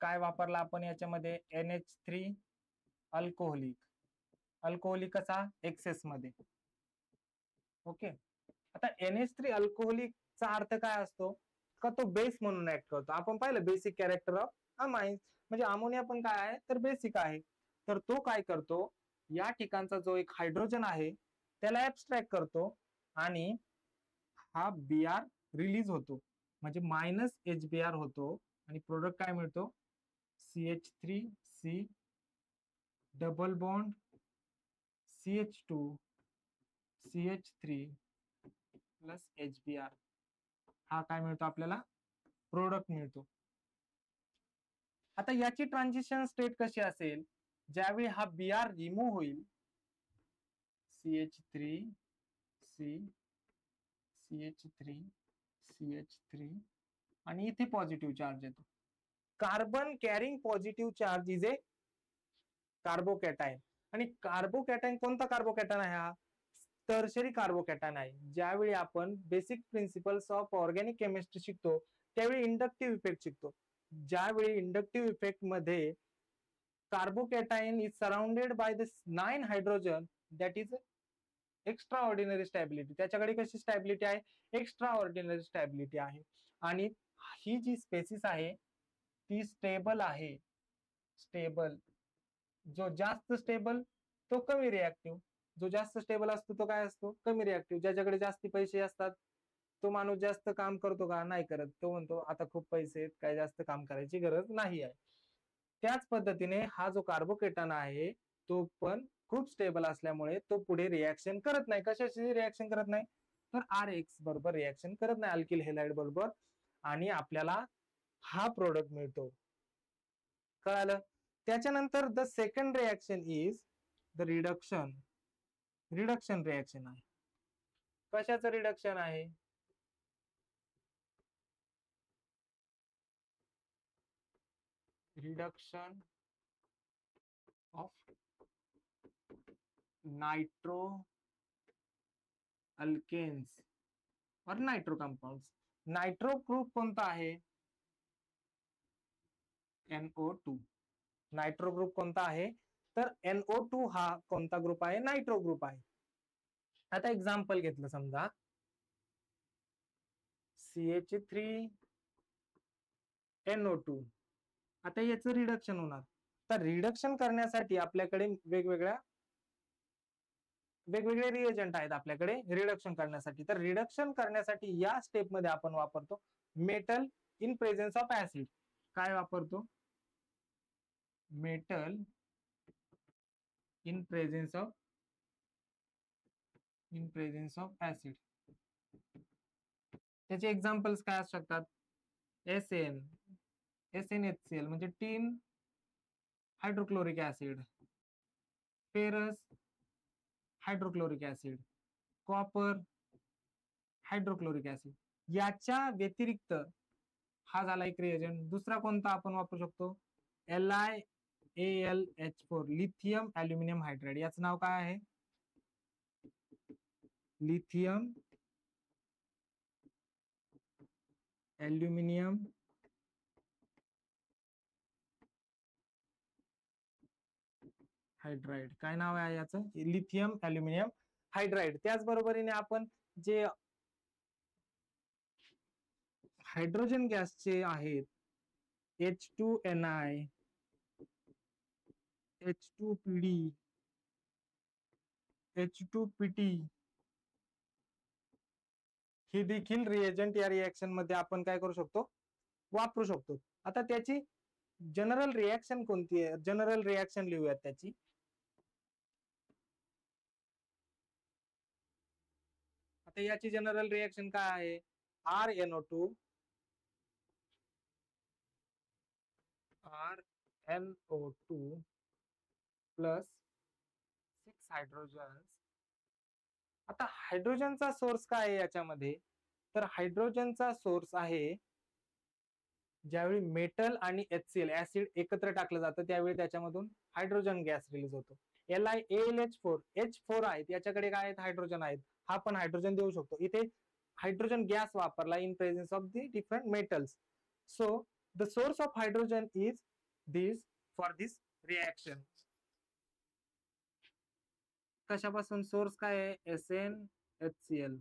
काय वापरला आपण याच्यामध्ये, NH3 अल्कोहोलिक, अल्कोहोलिक कसा एक्सेस मध्ये. ओके, आता NH3 अल्कोहोलिकचा अर्थ काय असतो, का तो बेस म्हणून ऍक्ट करतो. आपण पाहिलं बेसिक कॅरेक्टर ऑफ अमाइन्स, म्हणजे अमोनिया पण काय आहे, तर बेसिक आहे. तर तो काय करतो, या ठिकाणचा जो एक हायड्रोजन आहे त्याला ऍब्स्ट्रॅक्ट करतो आणि हा Br रिलीज होतो, म्हणजे -HBr होतो, आणि प्रोडक्ट काय मिळतो, CH3C double bond CH2 CH3 plus HBr. हा काय मिळतो आपल्याला, प्रोडक्ट मिळतो. आता याची ट्रान्झिशन स्टेट कशी असेल, ज्यावेळी हा Br रिमूव्ह होईल, CH3C CH3 CH3, आणि इथे पॉझिटिव्ह चार्ज येतो. Carbon carrying positive charge is a carbocation. आणि कार्बोकॅटायन कोणता कार्बोकॅटायन आहे, हा टर्शरी कार्बोकॅटायन आहे. ज्यावेळी आपण basic principles of organic chemistry शिकतो त्यावेळी इंडक्टिव्ह इफेक्ट शिकतो. ज्यावेळी इंडक्टिव्ह इफेक्ट मध्ये carbocation is surrounded by the 9 hydrogen, that is extra ordinary stability. त्याच्याकडे कशी स्टॅबिलिटी आहे, एक्स्ट्रा ऑर्डिनरी स्टॅबिलिटी आहे. आणि ही जी स्पेसिस आहे ती स्टेबल आहे, स्टेबल. जो जास्त स्टेबल तो कमी रिॲक्टिव्ह, जो जास्त स्टेबल असतो तो काय असतो, कमी रिॲक्टिव्ह. ज्याच्याकडे जास्त पैसे असतात तो माणूस जास्त काम करतो का, नाही करत. तो म्हणतो आता खूप पैसे आहेत, काय जास्त काम करायची गरज नाही आहे. त्याच पद्धतीने हा जो कार्बोकेटन आहे तो पण खूप स्टेबल असल्यामुळे तो पुढे रिॲक्शन करत नाही. कशाशी रिॲक्शन करत नाही, तर RX बरोबर रिॲक्शन करत नाही, अल्किल हेलाइड बरोबर, आणि आपल्याला हा प्रोडक्ट मिळतो. कळालं. त्याच्यानंतर the second reaction is the reduction. Reduction reaction आहे. कशाचं रिडक्शन आहे, रिडक्शन ऑफ नाइट्रो अल्केन्स और नाइट्रो कंपाउंड्स. नाइट्रो ग्रुप कोणता आहे, NO2. नाइट्रो ग्रुप कोणता आहे, तर NO2 हा कोणता ग्रुप आहे, नाइट्रो ग्रुप आहे. आता एक्झाम्पल घेतलं समजा CH3NO2. आता याचं रिडक्शन होणार. तर रिडक्शन करण्यासाठी आपल्याकडे वेगवेगळे रिएजंट आहेत आपल्याकडे रिडक्शन करण्यासाठी. तर रिडक्शन करण्यासाठी या स्टेप मध्ये आपण वापरतो metal in presence of acid. काय वापरतो, metal in presence of acid. त्याचे एक्झाम्पल्स काय असू शकतात, SNHCl म्हणजे tin hydrochloric acid, ferrous hydrochloric acid, copper hydrochloric acid. याच्या व्यतिरिक्त हा झाला एक रिएजंट. दुसरा कोणता आपण वापरू शकतो, AlH4 लिथियम अल्युमिनियम हायड्राइड, याचं नाव काय आहे? लिथियम अल्युमिनियम हायड्राइड, काय नाव आहे याचं? Lithium aluminium hydride. त्याच बरोबरीने आपण जे हायड्रोजन गॅसचे आहेत H2Ni, H2PD, H2PT, हे देखील रिएजंट या रिएक्शन मध्ये आपण काय करू शकतो? वापरू शकतो. आता त्याची जनरल रिएक्शन कोणती आहे? जनरल रिएक्शन लिहूयात त्याची. आता याची जनरल रिएक्शन काय आहे? RNO2 plus 6 hydrogen. आता हायड्रोजनचा सोर्स काय आहे याच्यामध्ये? तर हायड्रोजनचा सोर्स आहे ज्यावेळी मेटल आणि HCl ऍसिड एकत्र टाकलं जातं त्यावेळी त्याच्यामधून हायड्रोजन गॅस रिलीज होतो. LiAlH4 H4 आहेत, याच्याकडे काय आहेत? हायड्रोजन आहेत. हा पण हायड्रोजन देऊ शकतो. इथे हायड्रोजन गॅस वापरला in presence of the different metals. So the source of hydrogen is this for this reaction. कशापासून सोर्स काय आहे? SnHCl.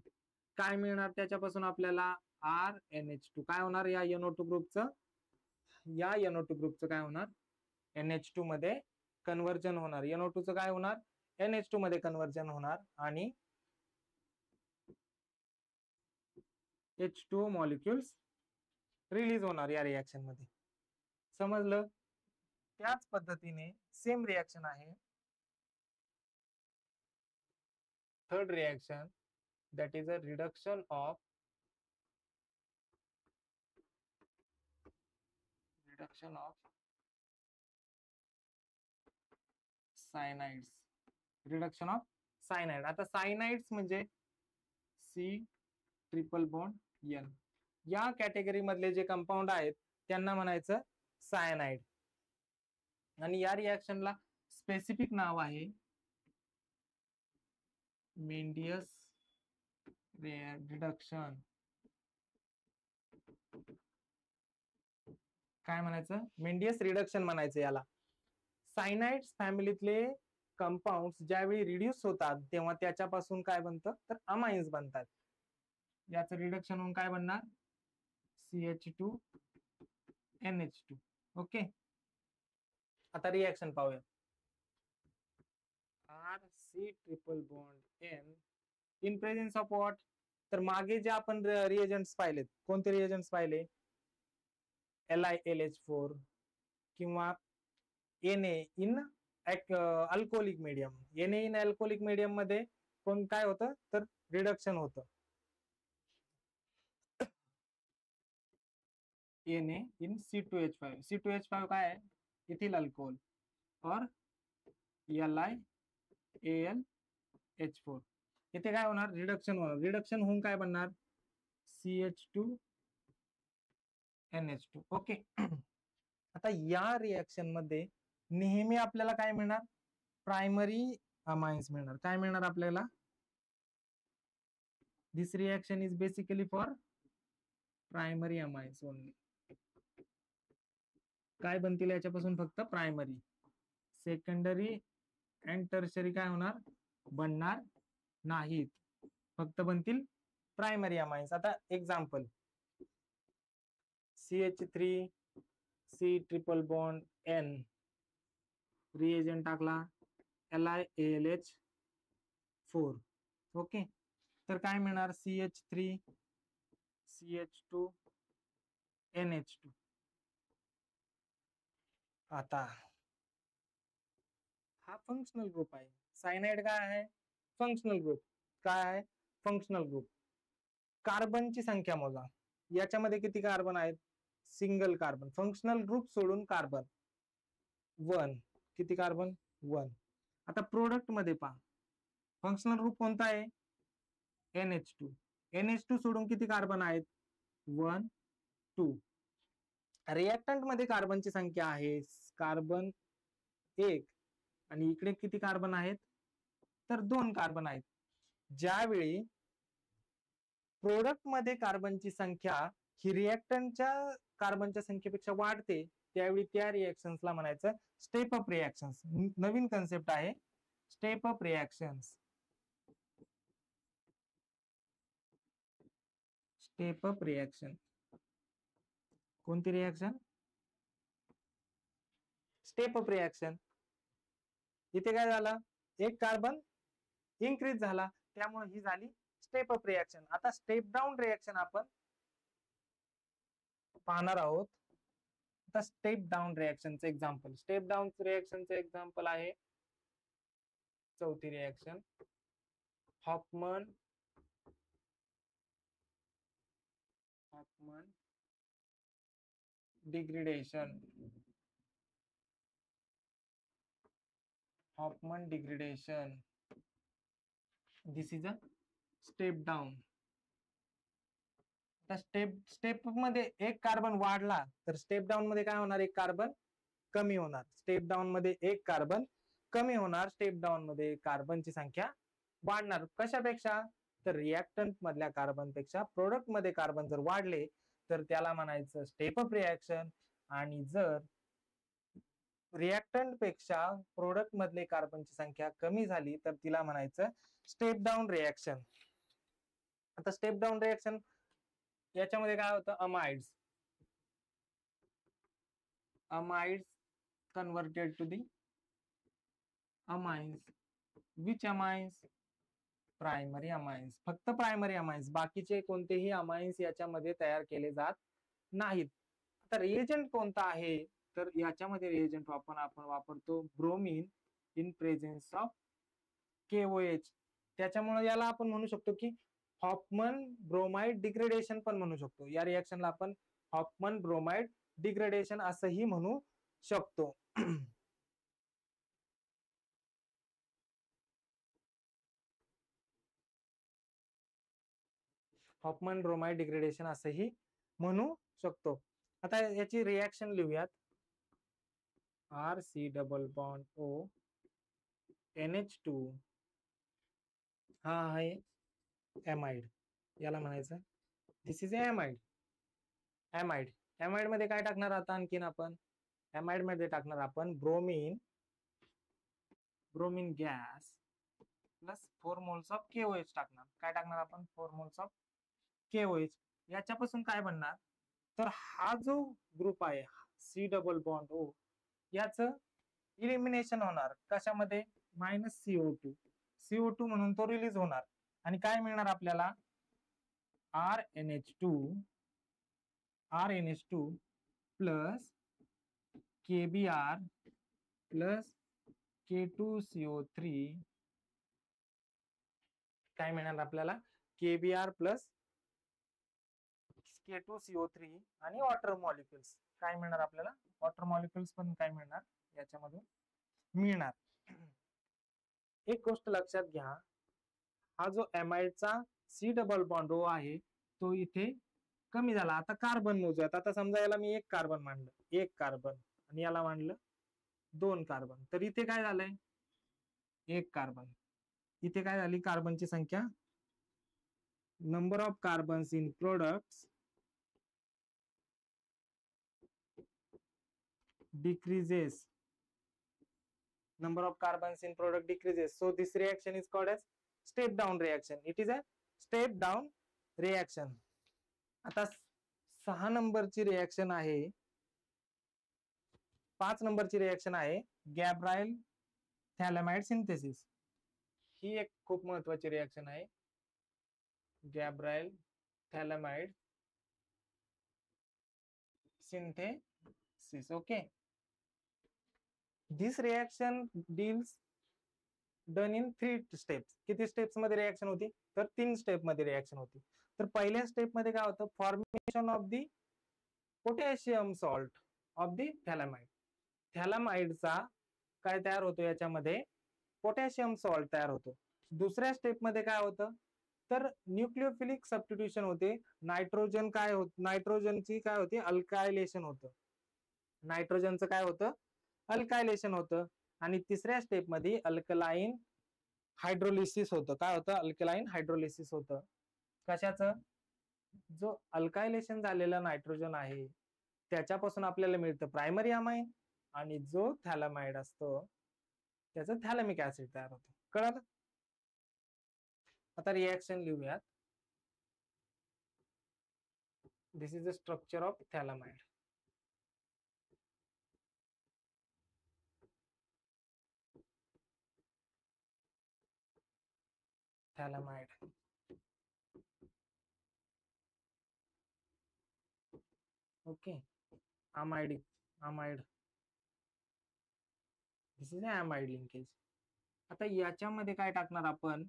काय मिळणार त्याच्यापासून आपल्याला? RNH2. काय होणार या NO2 ग्रुपचं? या NO2 ग्रुपचं काय होणार? NH2 मध्ये कन्व्हर्जन होणार. NO2 चं काय होणार? NH2 मध्ये कन्व्हर्जन होणार आणि H2O मॉलिक्युल्स रिलीज होणार या रिएक्शन मध्ये. समजलं? त्याच पद्धतीने सेम रिएक्शन आहे third reaction, that is a reduction of cyanides. Reduction of cyanide. आता सायनाइड्स म्हणजे C∼N. या कॅटेगरी मधले जे कंपाऊंड आहेत त्यांना म्हणायचं सायनाइड. आणि या रिएक्शनला स्पेसिफिक नाव आहे मेंडियस रिडक्शन. काय म्हणायचं? मेंडियस रिडक्शन म्हणायचं याला. सायनाइड्स फॅमिलीतले कंपाऊंड्स ज्यावेळी रिड्यूस होतात तेव्हा त्याच्यापासून काय बनतं? तर अमाइन्स बनतात. याचं रिडक्शन होऊन काय बनणार? CH2NH2. ओके. आता रिएक्शन पाहूया. RC∼N in presence of what? तर मागे जे आपण रिएजंट्स पाहिलेत, कोणते रिएजंट्स पाहिले? LiLH4 किंवा Na in alcoholic medium. Na in alcoholic medium मध्ये कोण काय होतं? तर रिडक्शन होतं. Na in C2H5. C2H5 काय आहे? Ethyl alcohol. और LiAlH4. इथे काय होणार? रिडक्शन होणार. रिडक्शन होऊन काय बनणार? CH2NH2. ओके. आता या रिएक्शन मध्ये नेहमी आपल्याला काय मिळणार? प्रायमरी अमाइन्स मिळणार. काय मिळणार आपल्याला? This reaction is basically for primary amines only. काय बनतील याच्यापासून? फक्त प्रायमरी. सेकंडरी अँड टर्शरी काय होणार? बनणार नाहीत. फक्त बनतील प्रायमरी अमाइन्स. आता एक्झाम्पल, CH3 C∼N रिएजंट टाकला LiAlH4. ओके. तर काय मिळणार? CH3 CH2NH2. आता हा फंक्शनल ग्रुप आहे. सायनाइड काय आहे? Functional group. काय आहे? Functional group. कार्बनची संख्या मोजा. याच्यामध्ये किती कार्बन आहेत? Single carbon. फंक्शनल ग्रुप सोडून कार्बन 1. किती कार्बन? 1. आता प्रोडक्ट मध्ये पहा, फंक्शनल ग्रुप कोणता आहे? NH2. NH2 सोडून किती कार्बन आहेत? 1 2. रिएक्टंट मध्ये कार्बनची संख्या आहे कार्बन एक आणि इकडे किती कार्बन आहेत, तर 2 कार्बन आहेत. ज्यावेळी प्रोडक्ट मध्ये कार्बनची संख्या ही रिएक्टंटच्या कार्बनच्या संख्येपेक्षा वाढते, त्यावेळी त्या रिएक्शन्सला म्हणायचं स्टेप अप रिएक्शन्स. नवीन कन्सेप्ट आहे step up reactions. Step up reaction. कोणती रिएक्शन? Step up reaction. इथे काय झालं, एक कार्बन इन्क्रीज झाला, त्यामुळे ही झाली स्टेप अप रिएक्शन. आता स्टेप डाऊन रिएक्शन आपण पाहणार आहोत. आता स्टेप डाऊन रिएक्शनचे एक्झाम्पल. स्टेप डाऊन रिएक्शनचे एक्झाम्पल आहे चौथी reaction Hofmann degradation. Hofmann degradation, this is a step down. Step मध्ये एक कार्बन वाढला तर स्टेप डाऊन मध्ये काय होणार, एक कार्बन कमी होणार. स्टेप डाऊन मध्ये एक कार्बन कमी होणार, स्टेप डाऊन मध्ये कार्बनची संख्या वाढणार. कशापेक्षा, तर रिएक्टंट मधल्या कार्बन पेक्षा प्रोडक्ट मध्ये कार्बन जर वाढले तर त्याला म्हणायचं स्टेप अप रिएक्शन. आणि जर रिएक्टंट पेक्षा प्रोडक्ट मधले कार्बनची संख्या कमी झाली तर तिला म्हणायचं स्टेप डाऊन रिएक्शन. आता स्टेप डाऊन रिएक्शन याच्यामध्ये काय होतं, amides converted to the amines. Which amines? Primary amines. फक्त प्रायमरी अमाइन्स, बाकीचे कोणतेही अमाइन्स याच्यामध्ये तयार केले जात नाहीत. आता रिएजंट कोणता आहे, तर याच्यामध्ये रिएजंट आपण वापरतो bromine in presence of KOH. त्याच्यामुळे याला आपण म्हणू शकतो की हॉफमन ब्रोमाइड डिग्रेडेशन पण म्हणू शकतो. या रिएक्शनला आपण हॉफमन ब्रोमाइड डिग्रेडेशन असंही म्हणू शकतो. हॉफमन ब्रोमाइड डिग्रेडेशन असंही म्हणू शकतो. आता याची रिएक्शन लिहूयात. RC double bond O NH2 हा आहे एमाइड. याला म्हणायचं दिस इज एमाइड. एमाइड मध्ये काय टाकणार आता आणखीन आपण, एमाइड मध्ये टाकणार आपण bromine gas plus 4 moles of KOH टाकणार. काय टाकणार आपण, 4 मोल्स ऑफ KOH. याच्यापासून काय बनणार, तर हा जो ग्रुप आहे C डबल बॉन्ड O याचं इलिमिनेशन होणार. कशामध्ये, -CO2 म्हणून तो रिलीज होणार. आणि काय मिळणार आपल्याला, RNH2 plus KBr plus K2CO3. काय मिळणार आपल्याला, KBr प्लस K2CO3 आणि वॉटर मॉलिक्युल्स. काय मिळणार आपल्याला, वॉटर मॉलिक्युल्स पण काय मिळणार याच्यामधून मिळणार. एक गोष्ट लक्षात घ्या, हा जो एमाइडचा C डबल बॉन्ड O आहे तो इथे कमी झाला. आता कार्बन मोजूयात. आता समजा याला मी एक कार्बन मांडलं, एक कार्बन, आणि याला मांडलं 2 कार्बन. तर इथे काय झालंय, एक कार्बन. इथे काय झाली, कार्बनची संख्या, number of carbons in products decreases. Number of carbons in product decreases. So this reaction is called as step down reaction. It is a step down reaction. आता 6 नंबरची रिएक्शन आहे, 5 नंबरची रिएक्शन आहे गॅब्रायल थॅलेमाइड सिंथेसिस. ही एक खूप महत्वाची reaction आहे, Gabriel phthalimide synthesis. Okay, this reaction deals done in 3 steps. किती स्टेप्स मध्ये रिएक्शन होती, तर 3 स्टेप मध्ये रिएक्शन होती. तर पहिल्या स्टेप मध्ये काय होतं, formation of the potassium salt of the phthalimide. थॅलेमाइडचा काय तयार होतो, याच्यामध्ये पोटॅशियम सॉल्ट तयार होतो. दुसऱ्या स्टेप मध्ये काय होतं, तर न्यूक्लिओफिलिक सबस्टिट्यूशन होते. नायट्रोजन काय होत, नायट्रोजनची काय होती, अल्कायलेशन होतं. नायट्रोजनचं काय होतं, अल्कायलेशन होतं. आणि तिसऱ्या स्टेप मध्ये अल्कलाईन हायड्रोलिसिस होतं. काय होतं? अल्कलाईन हायड्रोलिसिस होतं. कशाचं? जो अल्कायलेशन झालेला नायट्रोजन आहे त्याच्यापासून आपल्याला मिळतं प्रायमरी अमाइन, आणि जो थॅलामाइड असतो त्याचं थॅलॅमिक ऍसिड तयार होतं. कळलं? आता रिएक्शन लिहूयात. This is the structure of phthalimide. Phthalimide. Okay. Amide. Amide. This is amide linkage. आता याच्यामध्ये काय टाकणार आपण?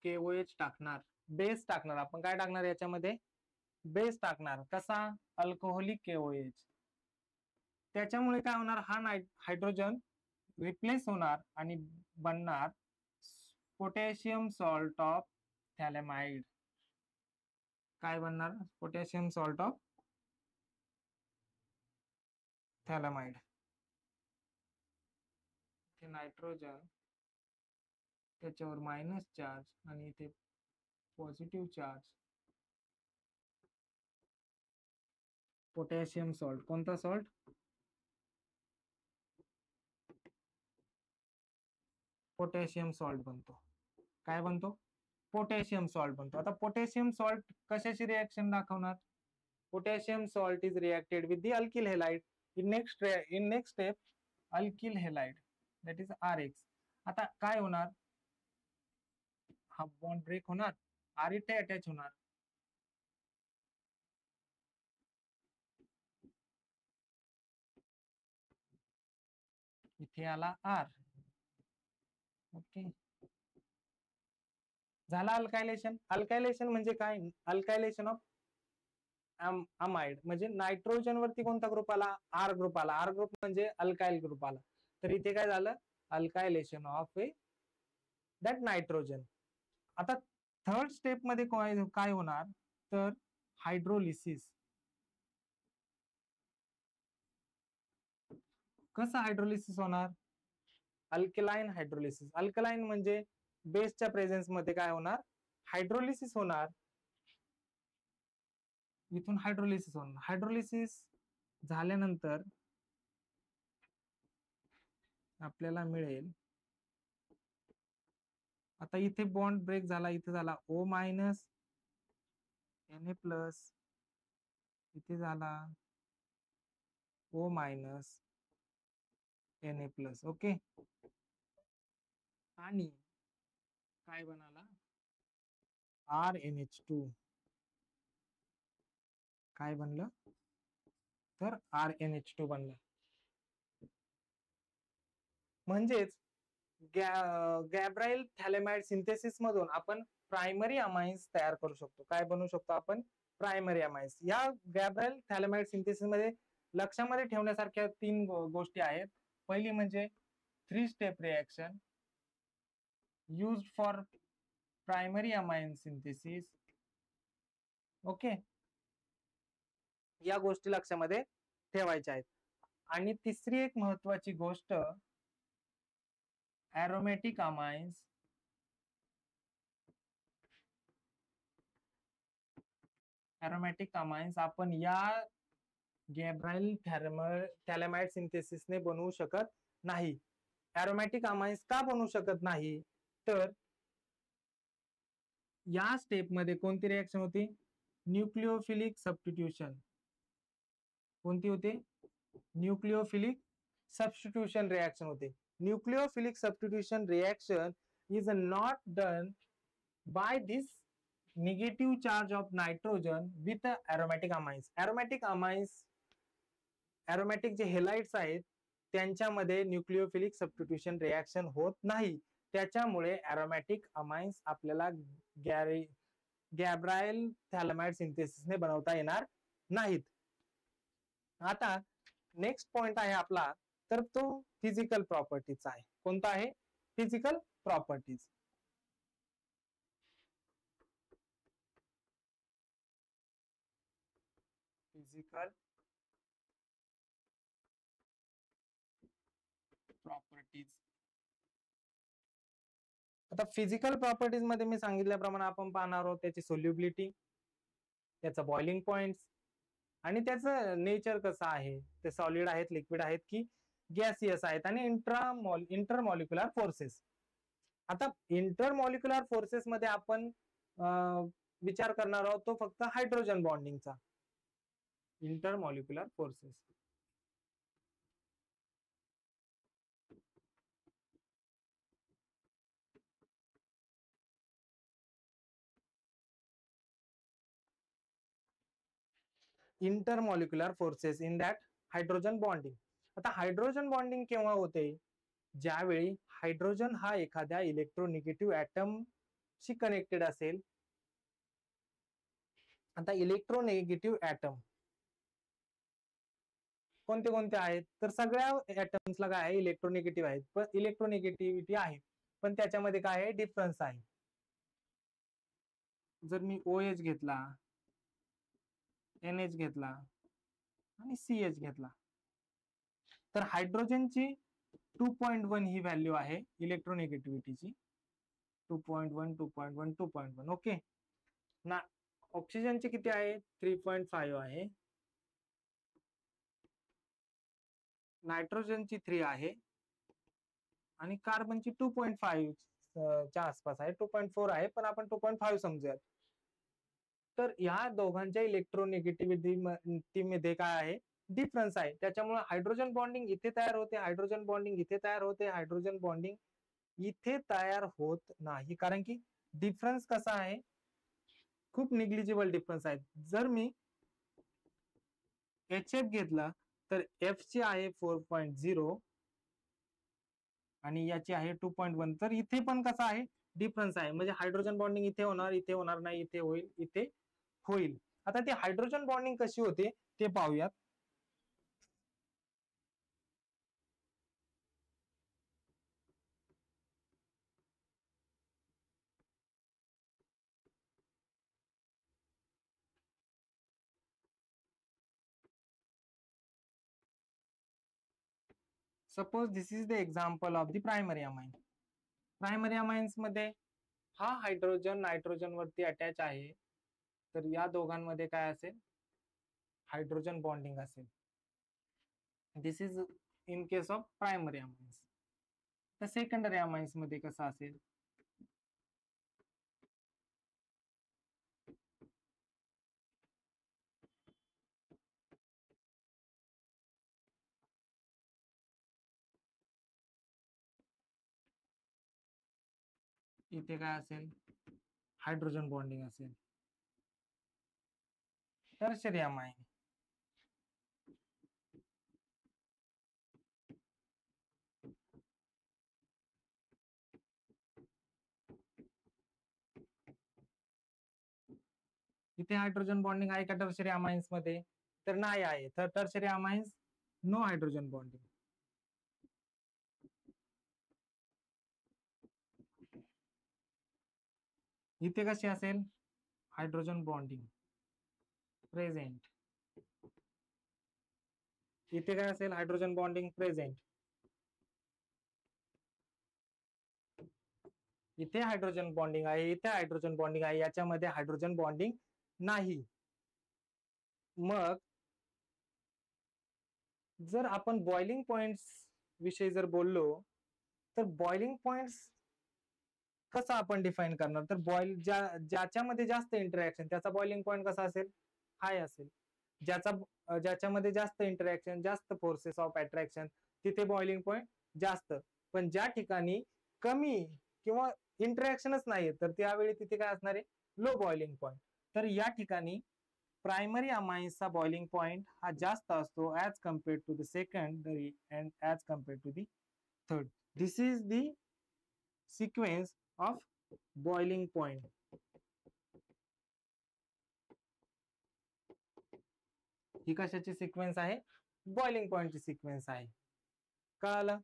KOH टाकणार, बेस टाकणार. आपण काय टाकणार याच्यामध्ये? बेस टाकणार. कसा? Alcoholic KOH. त्याच्यामुळे काय होणार? हा हायड्रोजन रिप्लेस होणार आणि बनणार पोटॅशियम सॉल्ट ऑफ थॅलेमाइड. काय बनणार? Potassium salt of phthalimide. Nitrogen त्याच्यावर मायनस चार्ज आणि इथे पॉझिटिव्ह चार्ज. Potassium salt. कोणता सॉल्ट? पोटॅशियम सॉल्ट बनतो. काय बनतो? पोटॅशियम सॉल्ट बनतो. आता पोटॅशियम सॉल्ट कशाची रिएक्शन दाखवणार? Potassium salt is reacted with the alkyl halide in next step alkyl halide, that is RH. आता काय होणार? हा बॉन्ड ब्रेक होणार, RH टे अटॅच होणार. इथे आला R. ओके. झाला अल्कायलेशन. अल्कायलेशन म्हणजे काय? अल्कायलेशन ऑफ अमाइड म्हणजे नायट्रोजन वरती कोणता ग्रुप आला? R ग्रुप आला. R ग्रुप म्हणजे अल्काइल ग्रुप आला. तर इथे काय झालं? अल्कायलेशन ऑफ दॅट नायट्रोजन. आता थर्ड स्टेप मध्ये काय होणार? तर हायड्रोलिसिस. कसं हायड्रोलिसिस होणार? Alkaline hydrolysis. अल्कलाईन म्हणजे बेसच्या प्रेझेन्स मध्ये काय होणार? हायड्रोलिसिस होणार. इथून हायड्रोलिसिस होणार. हायड्रोलिसिस झाल्यानंतर आपल्याला मिळेल, आता इथे बॉन्ड ब्रेक झाला, इथे झाला O मायनस Na प्लस, इथे झाला O minus Na plus. Okay. आणि काय बनाला? RNH2. काय बनलं? तर RNH2 बनलं. म्हणजेच गॅब्राइल थॅलेमाइड सिंथेसिस मधून आपण प्रायमरी अमाइन्स तयार करू शकतो. काय बनवू शकतो आपण? Primary amines. या गॅब्राइल थॅलेमाइड सिंथेसिस मध्ये लक्षामध्ये ठेवण्यासारख्या 3 गोष्टी आहेत. पहिली म्हणजे 3 step reaction used for primary amine synthesis. Okay. या गोष्टी लक्षामध्ये ठेवायच्या आहेत. आणि तिसरी एक महत्वाची गोष्ट, aromatic amines. aromatic amines आपण या गॅब्राइल थॅलेमाइड सिंथेसिसने बनवू शकत नाही. aromatic amines का बनवू शकत नाही? तर या स्टेप मध्ये कोणती रिएक्शन होती? Nucleophilic substitution. कोणती होते? न्यूक्लिओफिलिक सबस्टिट्यूशन रिएक्शन होते. Nucleophilic substitution reaction is not done by this negative charge of nitrogen with the aromatic amines. aromatic amines, aromatic जे हेलाइड्स आहेत त्यांच्यामध्ये न्यूक्लिओफिलिक सबस्टिट्यूशन रिएक्शन होत नाही. त्याच्यामुळे aromatic amines आपल्याला गॅब्राइल थॅलेमाइड सिंथेसिसने बनवता येणार नाहीत. आता नेक्स्ट पॉइंट आहे आपला, तर तो फिजिकल प्रॉपर्टीज आहे. कोणता आहे? Physical properties. Physical properties. आता फिजिकल प्रॉपर्टीज मध्ये मी सांगितल्याप्रमाणे आपण पाहणार आहोत त्याची सोल्युबिलिटी, त्याचा बॉइलिंग पॉइंट आणि त्याचं नेचर कसं आहे, ते सॉलिड आहेत, लिक्विड आहेत की गॅसियस आहेत, आणि इंटरमॉलिक्युलर फोर्सेस. आता इंटरमॉलिक्युलर फोर्सेस मध्ये आपण विचार करणार आहोत तो फक्त हायड्रोजन बॉन्डिंगचा. Intermolecular forces, intermolecular forces in that hydrogen bonding. आता हायड्रोजन बॉन्डिंग केव्हा होते, ज्यावेळी हायड्रोजन हा एखाद्या इलेक्ट्रोनिगेटिव्ह ऍटम शी कनेक्टेड असेल. आता इलेक्ट्रोनेगेटिव्ह ऍटम कोणते कोणते आहेत, तर सगळ्या ऍटम्सला काय आहे, इलेक्ट्रोनेगेटिव्ह आहेत, पण इलेक्ट्रोनेगेटिव्हिटी आहे, पण त्याच्यामध्ये काय आहे, डिफरन्स आहे. जर मी OH घेतला, NH घेतला आणि CH घेतला, तर हायड्रोजनची 2.1 ही व्हॅल्यू आहे इलेक्ट्रोनेगेटिव्हिटीची. 2.1 2.1 2.1. ओके ना. ऑक्सिजनची किती आहे, 3.5 आहे. नायट्रोजनची 3 आहे आणि कार्बनची 2.5 च्या आसपास आहे. 2.4 आहे, पण आपण 2.5 समजूयात. तर या दोघांच्या इलेक्ट्रोनेगेटिव्हिटी मध्ये काय आहे, डिफरन्स आहे. त्याच्यामुळे हायड्रोजन बॉन्डिंग इथे तयार होते, हायड्रोजन बॉन्डिंग इथे तयार होते, हायड्रोजन बॉन्डिंग इथे तयार होत नाही. कारण की डिफरन्स कसा आहे, खूप निग्लिजिबल डिफरन्स आहे. जर मी HF घेतला तर F ची आहे 4.0 आणि याची आहे 2.1. तर इथे पण कसा आहे, डिफरन्स आहे. म्हणजे हायड्रोजन बॉन्डिंग इथे होणार नाही, इथे होईल, इथे होईल. आता ती हायड्रोजन बॉन्डिंग कशी होते ते पाहूयात. Suppose this is the example of the primary amine. Primary amines मध्ये हा हायड्रोजन नायट्रोजन वरती अटॅच आहे, तर या दोघांमध्ये काय असेल, हायड्रोजन बॉन्डिंग असेल. This is in case of primary amines. तर सेकंडरी अमाइन्स मध्ये कसं असेल, इथे काय असेल, हायड्रोजन बॉन्डिंग असेल. टर्शरी अमाइन, इथे हायड्रोजन बॉन्डिंग आहे का टर्शरी अमाइन्स मध्ये, तर नाही आहे. तर tertiary amines no hydrogen bonding. इथे कशी असेल, हायड्रोजन बॉन्डिंग प्रेझेंट. इथे काय असेल, हायड्रोजन बॉन्डिंग प्रेझेंट. इथे हायड्रोजन बॉन्डिंग आहे, इथे हायड्रोजन बॉन्डिंग आहे, याच्यामध्ये हायड्रोजन बॉन्डिंग नाही. मग जर आपण बॉइलिंग पॉइंट्स विषयी जर बोललो, तर बॉइलिंग पॉइंट्स कसं आपण डिफाइन करणार, तर ज्याच्यामध्ये जास्त इंटरॅक्शन त्याचा बॉइलिंग पॉइंट कसा असेल, हाय असेल. ज्याच्यामध्ये जास्त इंटरॅक्शन, जास्त फोर्सेस ऑफ अट्रॅक्शन, तिथे बॉइलिंग पॉइंट जास्त. पण ज्या ठिकाणी कमी किंवा इंटरॅक्शनच नाही, तर त्यावेळी तिथे काय असणार आहे, लो बॉइलिंग पॉइंट. तर या ठिकाणी प्रायमरी अमाइन्सचा बॉइलिंग पॉइंट हा जास्त असतो as compared to the secondary and as compared to the third. This is the sequence of boiling point. ही कशाची सिक्वेन्स आहे, बॉइलिंग पॉइंटची सिक्वेन्स आहे. कळालं.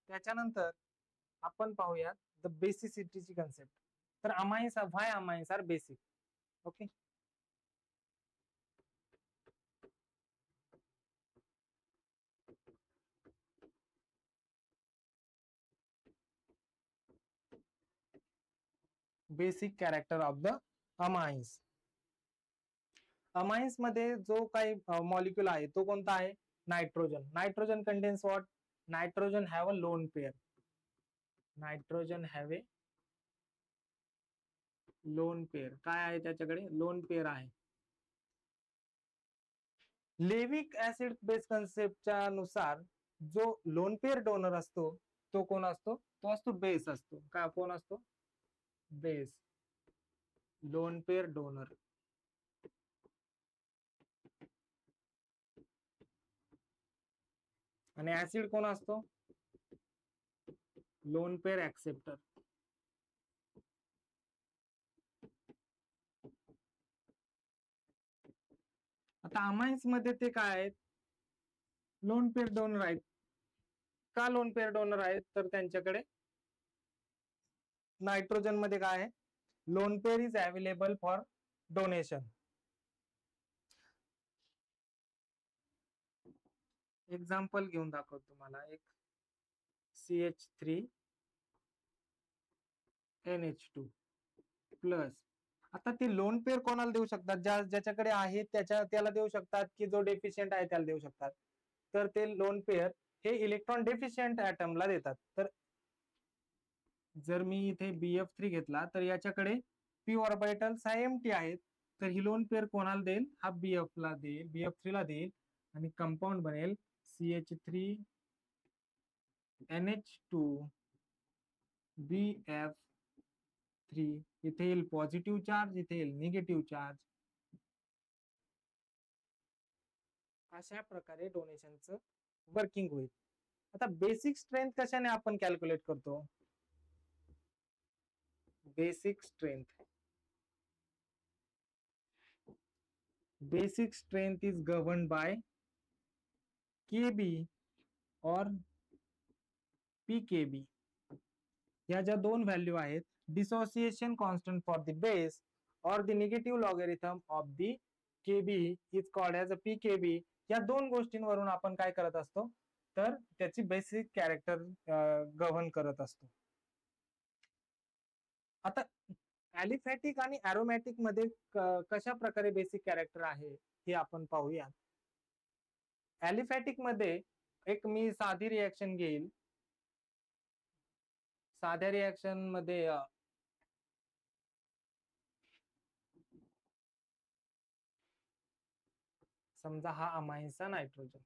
त्याच्यानंतर आपण पाहूया द बेसिसिटीची कन्सेप्ट. तर amines, why amines are basic. Okay, basic character of the amines. Amines मध्ये जो काही मॉलिक्यूल आहे तो कोणता आहे? Nitrogen. Nitrogen contains what? Nitrogen have a lone pair. Nitrogen have a lone pair. काय आहे त्याच्याकडे? लोन पेअर आहे. लेविक ऍसिड बेस कन्सेप्टच्या नुसार जो लोन पेअर डोनर असतो तो कोण असतो? तो असतो बेस असतो. का कोण असतो? बेस. Lone pair donor. आणि ऍसिड कोण असतो? Lone pair acceptor. आता अमाइन्स मध्ये ते काय आहेत? लोन पेअर डोनर आहेत. का लोन पेअर डोनर आहेत? तर त्यांच्याकडे नायट्रोजन मध्ये काय आहे? Lone pair is available for donation. Example घेऊन दाखवतो तुम्हाला एक. CH3NH2 plus. आता ते लोन पेअर कोणाला देऊ शकतात? ज्याच्याकडे आहे त्याला देऊ शकतात, की जो डेफिशियंट आहे त्याला देऊ शकतात. तर ते लोन पेअर हे इलेक्ट्रॉन डेफिशियंट ऍटमला देतात. तर जर मी इथे BF3 घेतला तर याच्याकडे p ऑर्बिटल्स हा एम्प्टी आहेत. तर ही लोन पेअर कोणाला देईल? हा BF ला देईल, BF3 ला देईल आणि कंपाऊंड बनेल CH3NH2 BF3. इथे येईल पॉझिटिव्ह चार्ज, इथे येईल निगेटिव्ह चार्ज. अशा प्रकारे डोनेशनचं वर्किंग होईल. आता बेसिक स्ट्रेंथ कशाने आपण कॅल्क्युलेट करतो? Basic strength. Basic strength is govern by KB और PKB. या ज्या दोन व्हॅल्यू आहेत, dissociation constant for the base और the negative logarithm of the KB is called as a PKB. या दोन गोष्टींवरून आपण काय करत असतो? तर त्याची बेसिक कॅरेक्टर गव्हर्न करत असतो. आता ॲलिफॅटिक आणि ॲरोमॅटिक मध्ये कशा प्रकारे बेसिक कॅरेक्टर आहे हे आपण पाहूया. ॲलिफॅटिक मध्ये एक मी साधी रिएक्शन घेईल. साध्या रिएक्शन मध्ये समजा हा अमाइन्सचा नायट्रोजन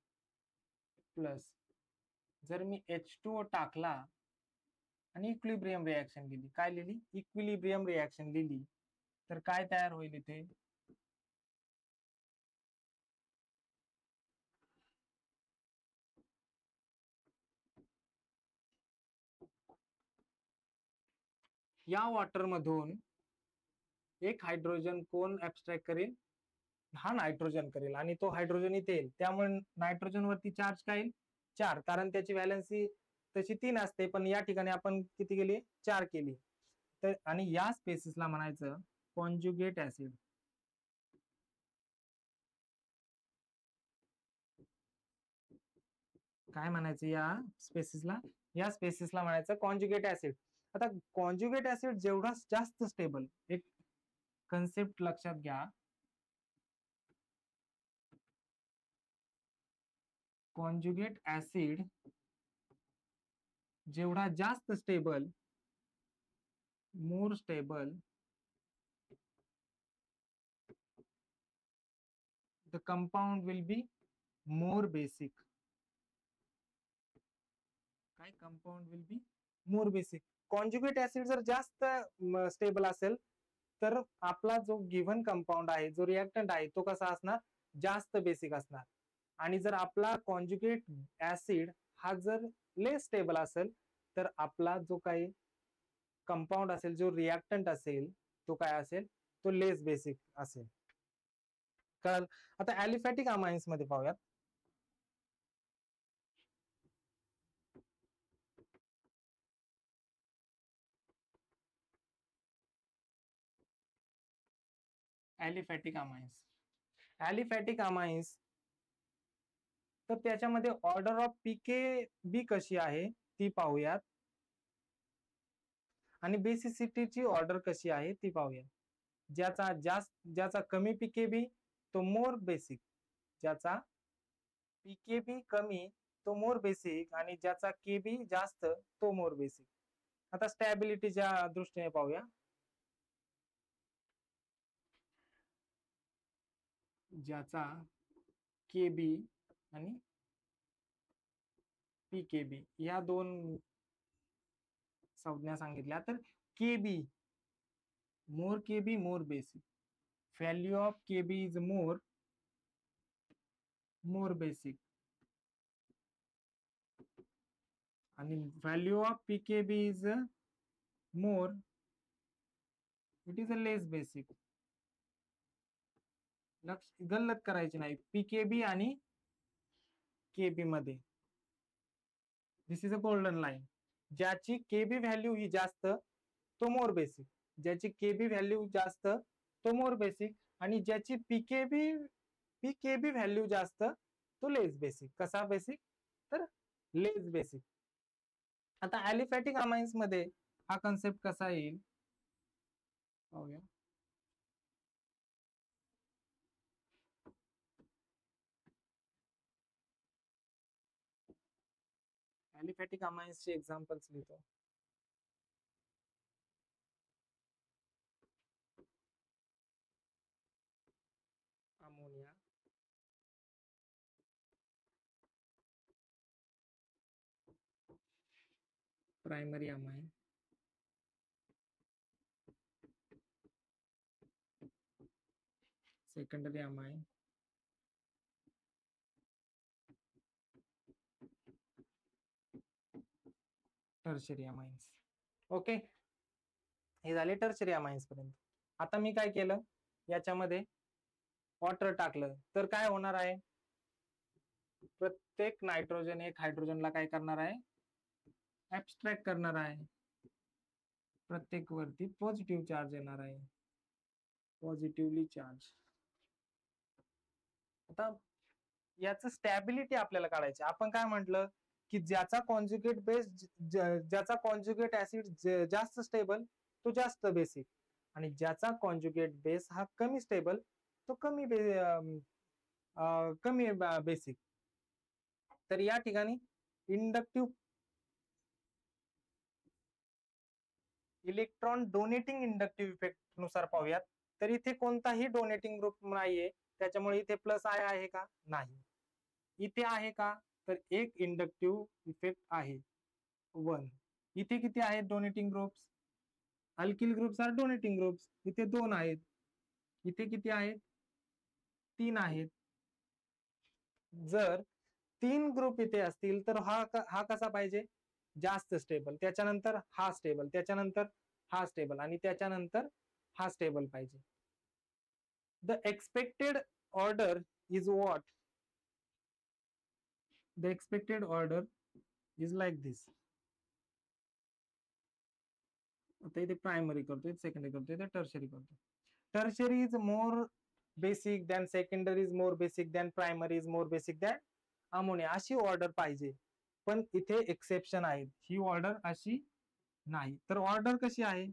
प्लस जर मी H2O टाकला आणि इक्विलिब्रियम रिएक्शन लिहिली. काय लिहिली? इक्विलिब्रियम रिएक्शन लिहिली. तर काय तयार होईल इथे? या वॉटर मधून एक हायड्रोजन कोण ऍब्स्ट्रॅक्ट करेल? हा नायट्रोजन करेल आणि तो हायड्रोजन इथे येईल. त्यामुळे नायट्रोजन वरती चार्ज काय येईल? 4. कारण त्याची व्हॅलेन्सी तशी 3 असते, पण या ठिकाणी आपण किती केली? 4 केली. तर आणि या स्पेसिसला म्हणायचं कॉन्जुगेट ऍसिड. काय म्हणायचं या स्पेसिसला? या स्पेसिसला म्हणायचं कॉन्जुगेट ऍसिड. आता कॉन्जुगेट ऍसिड जेवढा जास्त स्टेबल, एक कन्सेप्ट लक्षात घ्या. कॉन्जुगेट ऍसिड जेवढा जास्त stable, more stable, the compound will be more basic. काय? Compound will be more basic. Conjugate acid जर जास्त स्टेबल असेल तर आपला जो गिव्हन कंपाऊंड आहे, जो रिएक्टंट आहे, तो कसा असणार? जास्त बेसिक असणार. आणि जर आपला कॉन्जुगेट ऍसिड हा जर लेस स्टेबल असेल तर आपला जो काही कंपाऊंड असेल, जो रिएक्टंट असेल, तो काय असेल? तो लेस बेसिक असेल. कळाल? आता ॲलिफॅटिक अमाइन्स मध्ये पाहूयात. Aliphatic amines. ॲलिफॅटिक अमाइन्स तर त्याच्यामध्ये ऑर्डर ऑफ PKB कशी आहे ती पाहूयात. आणि बेसिसिटीची ऑर्डर कशी आहे ती पाहूया. ज्याचा कमी पीकेबी तो मोर बेसिक, ज्याचा पीकेबी कमी तो मोर बेसिक, आणि ज्याचा केबी जास्त तो मोर बेसिक. आता स्टॅबिलिटीच्या दृष्टीने पाहूया. ज्याचा केबी आणि पीकेबी या दोन संज्ञा सांगितल्या, तर KB more KB more basic, value of KB is more basic, आणि value of PKB is more, it is a less basic. गल्लत करायची नाही पीकेबी आणि केबी मध्ये. This is a golden line. ज्याची केबी व्हॅल्यू ही जास्त तो मोर बेसिक, ज्याची केबी व्हॅल्यू जास्त तो मोर बेसिक, आणि ज्याची पीकेबी व्हॅल्यू जास्त तो लेस बेसिक. कसा बेसिक? तर लेस बेसिक. आता ॲलिफॅटिक अमाइन्स मध्ये हा कन्सेप्ट कसा येईल पाहूया. ॲलिफॅटिक अमाइन्सचे एक्झाम्पल्स लिहितो. Ammonia, primary amine, secondary amine, tertiary amines. Okay, हे झाले टर्शरी अमाइन्स पर्यंत. आता मी काय केलं, याच्यामध्ये वॉटर टाकलं तर काय होणार आहे, प्रत्येक नायट्रोजन एक हायड्रोजनला काय करणार आहे, ऍब्स्ट्रॅक्ट करणार आहे. प्रत्येक वरती पॉझिटिव्ह चार्ज येणार आहे, पॉझिटिव्हली चार्ज. आता याचं स्टॅबिलिटी आपल्याला काढायची. आपण काय म्हटलं की ज्याचा कॉन्जुगेट बेस, ज्याचा कॉन्जुगेट ऍसिड जास्त स्टेबल तो जास्त बेसिक, आणि ज्याचा कॉन्जुगेट बेस हा कमी स्टेबल तो कमी बेसिक. तर या ठिकाणी inductive electron donating inductive effect नुसार पाहूयात. तर इथे कोणताही डोनेटिंग ग्रुप नाहीये, त्याच्यामुळे इथे प्लस आय आहे का? नाही. इथे आहे का? तर एक इंडक्टिव्ह इफेक्ट आहे 1. इथे किती आहेत donating groups? Alkyl groups are donating groups, इथे 2 आहेत. इथे किती आहेत? 3 आहेत. जर 3 ग्रुप इथे असतील तर हा कसा पाहिजे? जास्त स्टेबल, त्याच्यानंतर हा स्टेबल, त्याच्यानंतर हा स्टेबल, आणि त्याच्यानंतर हा स्टेबल पाहिजे. The expected order is what? The expected order is like this. आता इथे प्रायमरी करतोय, सेकंडरी करतोय, तर टर्शरी करतोय. Tertiary is more basic than secondary, is more basic than primary, is more basic than ammonia, अशी order पाहिजे. पण इथे एक्सेप्शन आहे, ही ऑर्डर अशी नाही. तर ऑर्डर कशी आहे?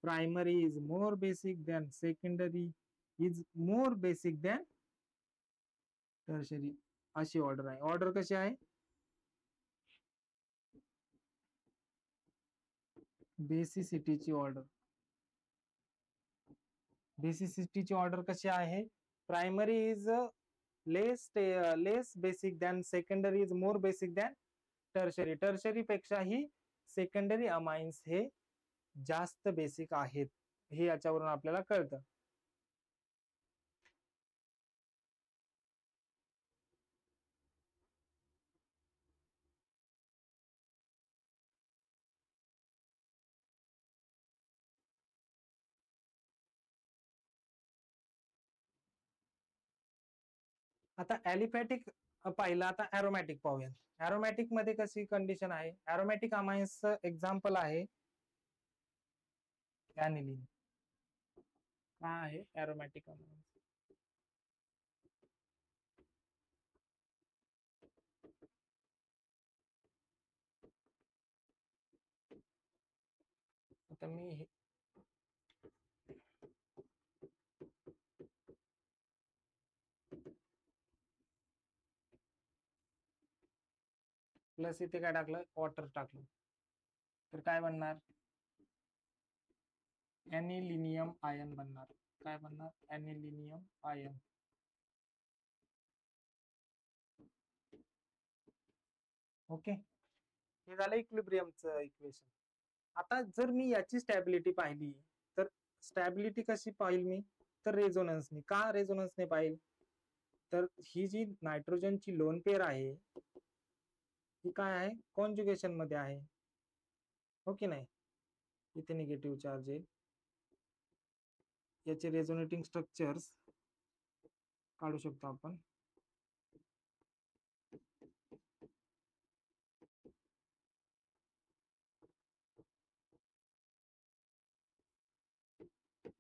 Primary is more basic than secondary, is more basic than tertiary, अशी ऑर्डर आहे. ऑर्डर कशी आहे? बेसिसिटीची ऑर्डर. बेसिसिटीची ऑर्डर कशी आहे? Primary is less basic than secondary, is more basic than tertiary. Tertiary पेक्षाही सेकंडरी अमाइन्स हे जास्त बेसिक आहेत, हे याच्यावरून आपल्याला कळतं. आता ॲलिफॅटिक पाहिलं, आता ॲरोमॅटिक पाहूया. ॲरोमॅटिक मध्ये कशी कंडिशन आहे? ॲरोमॅटिक अमाइन्सचं एक्झाम्पल आहे ॲनिलीन. काय आहे ॲरोमॅटिक अमाइन्स? आता मी प्लस इथे काय टाकलं, वॉटर टाकलं, तर काय बनणार, ॲनिलिनियम आयन बनणार. काय बनणार, ॲनिलिनियम आयन. ओके, हे झालं इक्विलिब्रियमचं इक्वेशन. आता जर मी याची स्टॅबिलिटी पाहिली, तर स्टॅबिलिटी कशी पाहिल मी, तर रेझोनन्सने. का रेझोनन्सने पाहिल, तर ही जी नायट्रोजनची लोन पेअर आहे ही काय आहे, कॉन्जुगेशन मध्ये आहे, हो की नाही. इथे निगेटिव्ह चार्ज येईल. याचे रेझोनेटिंग स्ट्रक्चर्स काढू शकतो आपण.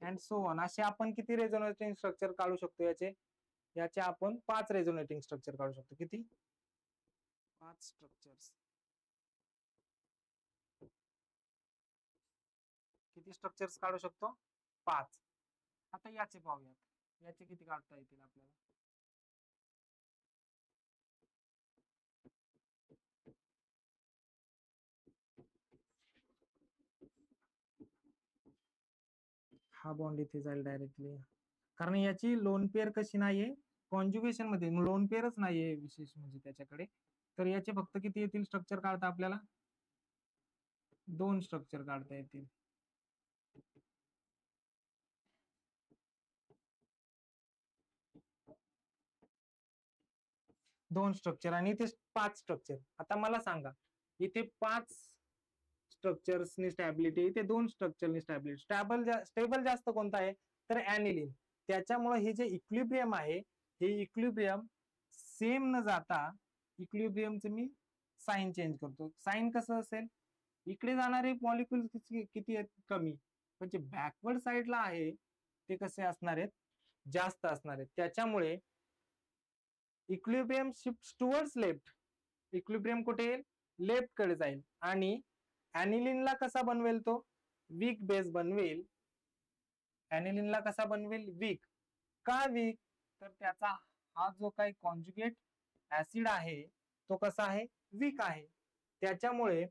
And so on. असे आपण किती रेझोनेटिंग स्ट्रक्चर काढू शकतो याचे आपण 5 रेझोनेटिंग स्ट्रक्चर काढू शकतो. किती, 5 स्ट्रक्चर्स. किती स्ट्रक्चर्स काढू शकतो, 5. आता याचे पाहूयात, याचे किती काढता येतील आपल्याला. हा बॉन्ड इथे जाईल डायरेक्टली, कारण याची लोन पेअर कशी नाहीये, कॉन्जुगेशन मध्ये लोन पेअरच नाहीये विशेष म्हणजे त्याच्याकडे. तर याचे फक्त किती येतील स्ट्रक्चर काढता आपल्याला, 2 स्ट्रक्चर काढता येतील. दोन स्ट्रक्चर आणि इथे 5 स्ट्रक्चर. आता मला सांगा, इथे 5 स्ट्रक्चर्सनी स्टॅबिलिटी, इथे 2 स्ट्रक्चरनी स्टॅबिलिटी. स्टेबल जास्त कोणता आहे, तर ॲनिलीन. त्याच्यामुळे हे जे इक्विलिब्रियम आहे, हे इक्विलिब्रियम सेम न जाता, इक्विलिब्रियमचे मी साइन चेंज करतो. साइन कसं असेल, इकडे जाणारे मॉलिक्युल किती आहेत, कमी, म्हणजे बॅकवर्ड साईडला आहे ते कसे असणार आहेत, जास्त असणार आहेत. त्याच्यामुळे equilibrium shift towards left. Equilibrium कुठे येईल, लेफ्ट कडे जाईल. आणि ॲनिलीनला कसा बनवेल, तो वीक बेस बनवेल. ॲनिलीनला कसा बनवेल, वीक. का वीक, तर त्याचा हा जो काही कॉन्जुगेट ऍसिड आहे तो कसा आहे, वीक आहे. त्याच्यामुळे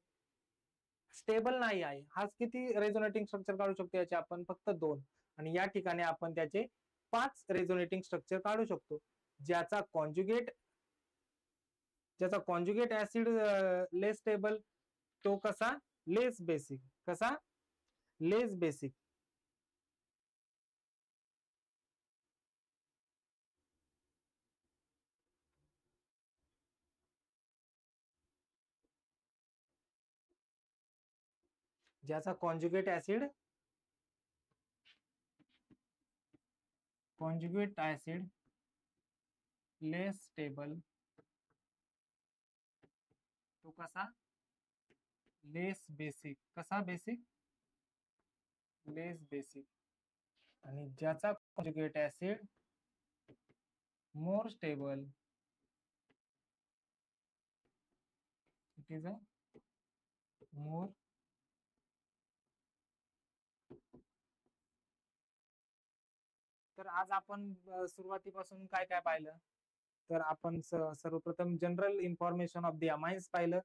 स्टेबल नाही आहे. हाच किती रेझोनेटिंग स्ट्रक्चर काढू शकतो, याचे आपण फक्त 2. आणि या ठिकाणी आपण त्याचे 5 रेझोनेटिंग स्ट्रक्चर काढू शकतो, ज्याचा कॉन्जुगेट ऍसिड लेस स्टेबल, तो कसा, लेस बेसिक. कसा, लेस बेसिक. ज्याचा कॉन्जुगेट ऍसिड लेस स्टेबल, तो कसा, लेस बेसिक. कसा, बेसिक, लेस बेसिक. आणि ज्याचा conjugate acid more stable, it is a more. तर आज आपण सुरुवातीपासून काय काय पाहिलं, तर आपण सर्वप्रथम general information of the amines पाहिलं.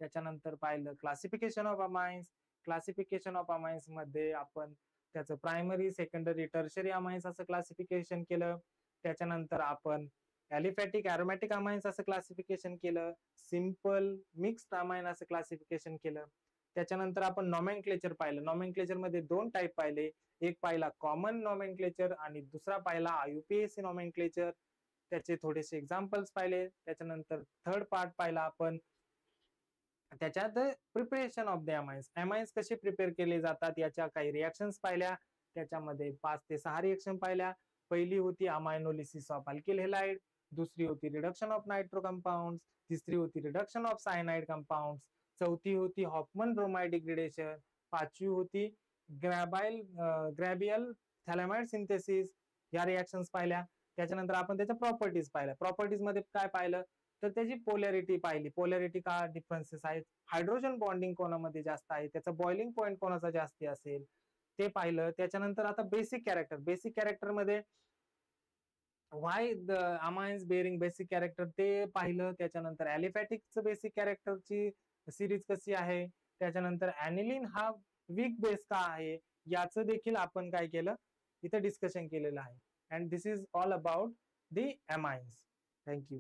त्याच्यानंतर पाहिलं classification of amines. Classification of amines मध्ये आपण त्याचं प्रायमरी, सेकंडरी, टर्शरी अमाइन्स असं क्लासिफिकेशन केलं. त्याच्यानंतर आपण ॲलिफॅटिक, ॲरोमॅटिक अमाइन्स असं क्लासिफिकेशन केलं. सिंपल, मिक्स्ड अमाइन असं क्लासिफिकेशन केलं. त्याच्यानंतर आपण नॉमेनक्लेचर पाहिलं. नॉमेनक्लेचर मध्ये 2 टाईप पाहिले. एक पाहिला कॉमन नॉमेनक्लेचर आणि दुसरा पाहिला IUPAC नॉमेनक्लेचर. त्याचे थोडेसे एक्झाम्पल्स पाहिले. त्याच्यानंतर थर्ड पार्ट पाहिला आपण, त्याच्यात preparation of the amines. Amines कसे प्रिपेअर केले जातात याच्या काही रिएक्शन्स पाहिल्या. त्याच्यामध्ये 5 ते 6 रिएक्शन पाहिल्या. पहिली होती अमायनोलिसिस ऑफ अल्किल हेलाइड, दुसरी होती रिडक्शन ऑफ नायट्रो कंपाऊंड, तिसरी होती रिडक्शन ऑफ सायनाइड कंपाऊंड, चौथी होती हॉफमन ब्रोमाइड डिग्रेडेशन, पाचवी होती ग्रॅबियल थॅलेमाइड सिंथेसिस. या रिएक्शन्स पाहिल्या. त्याच्यानंतर आपण त्याच्या प्रॉपर्टीज पाहिल्या. प्रॉपर्टीज मध्ये काय पाहिलं, तर त्याची पोलॅरिटी पाहिली. पोलॅरिटी का डिफरन्सेस आहेत, हायड्रोजन बॉन्डिंग कोणामध्ये जास्त आहे, त्याचा बॉइलिंग पॉईंट कोणाचा जास्ती असेल ते पाहिलं. त्याच्यानंतर आता बेसिक कॅरेक्टर मध्ये why the amines bearing basic character ते पाहिलं. त्याच्यानंतर ॲलिफॅटिकचं बेसिक कॅरेक्टरची सिरीज कशी आहे, त्याच्यानंतर ॲनिलीन हा वीक बेस का आहे याचं देखील आपण काय केलं इथे डिस्कशन केलेलं आहे. And this is all about the amines. Thank you.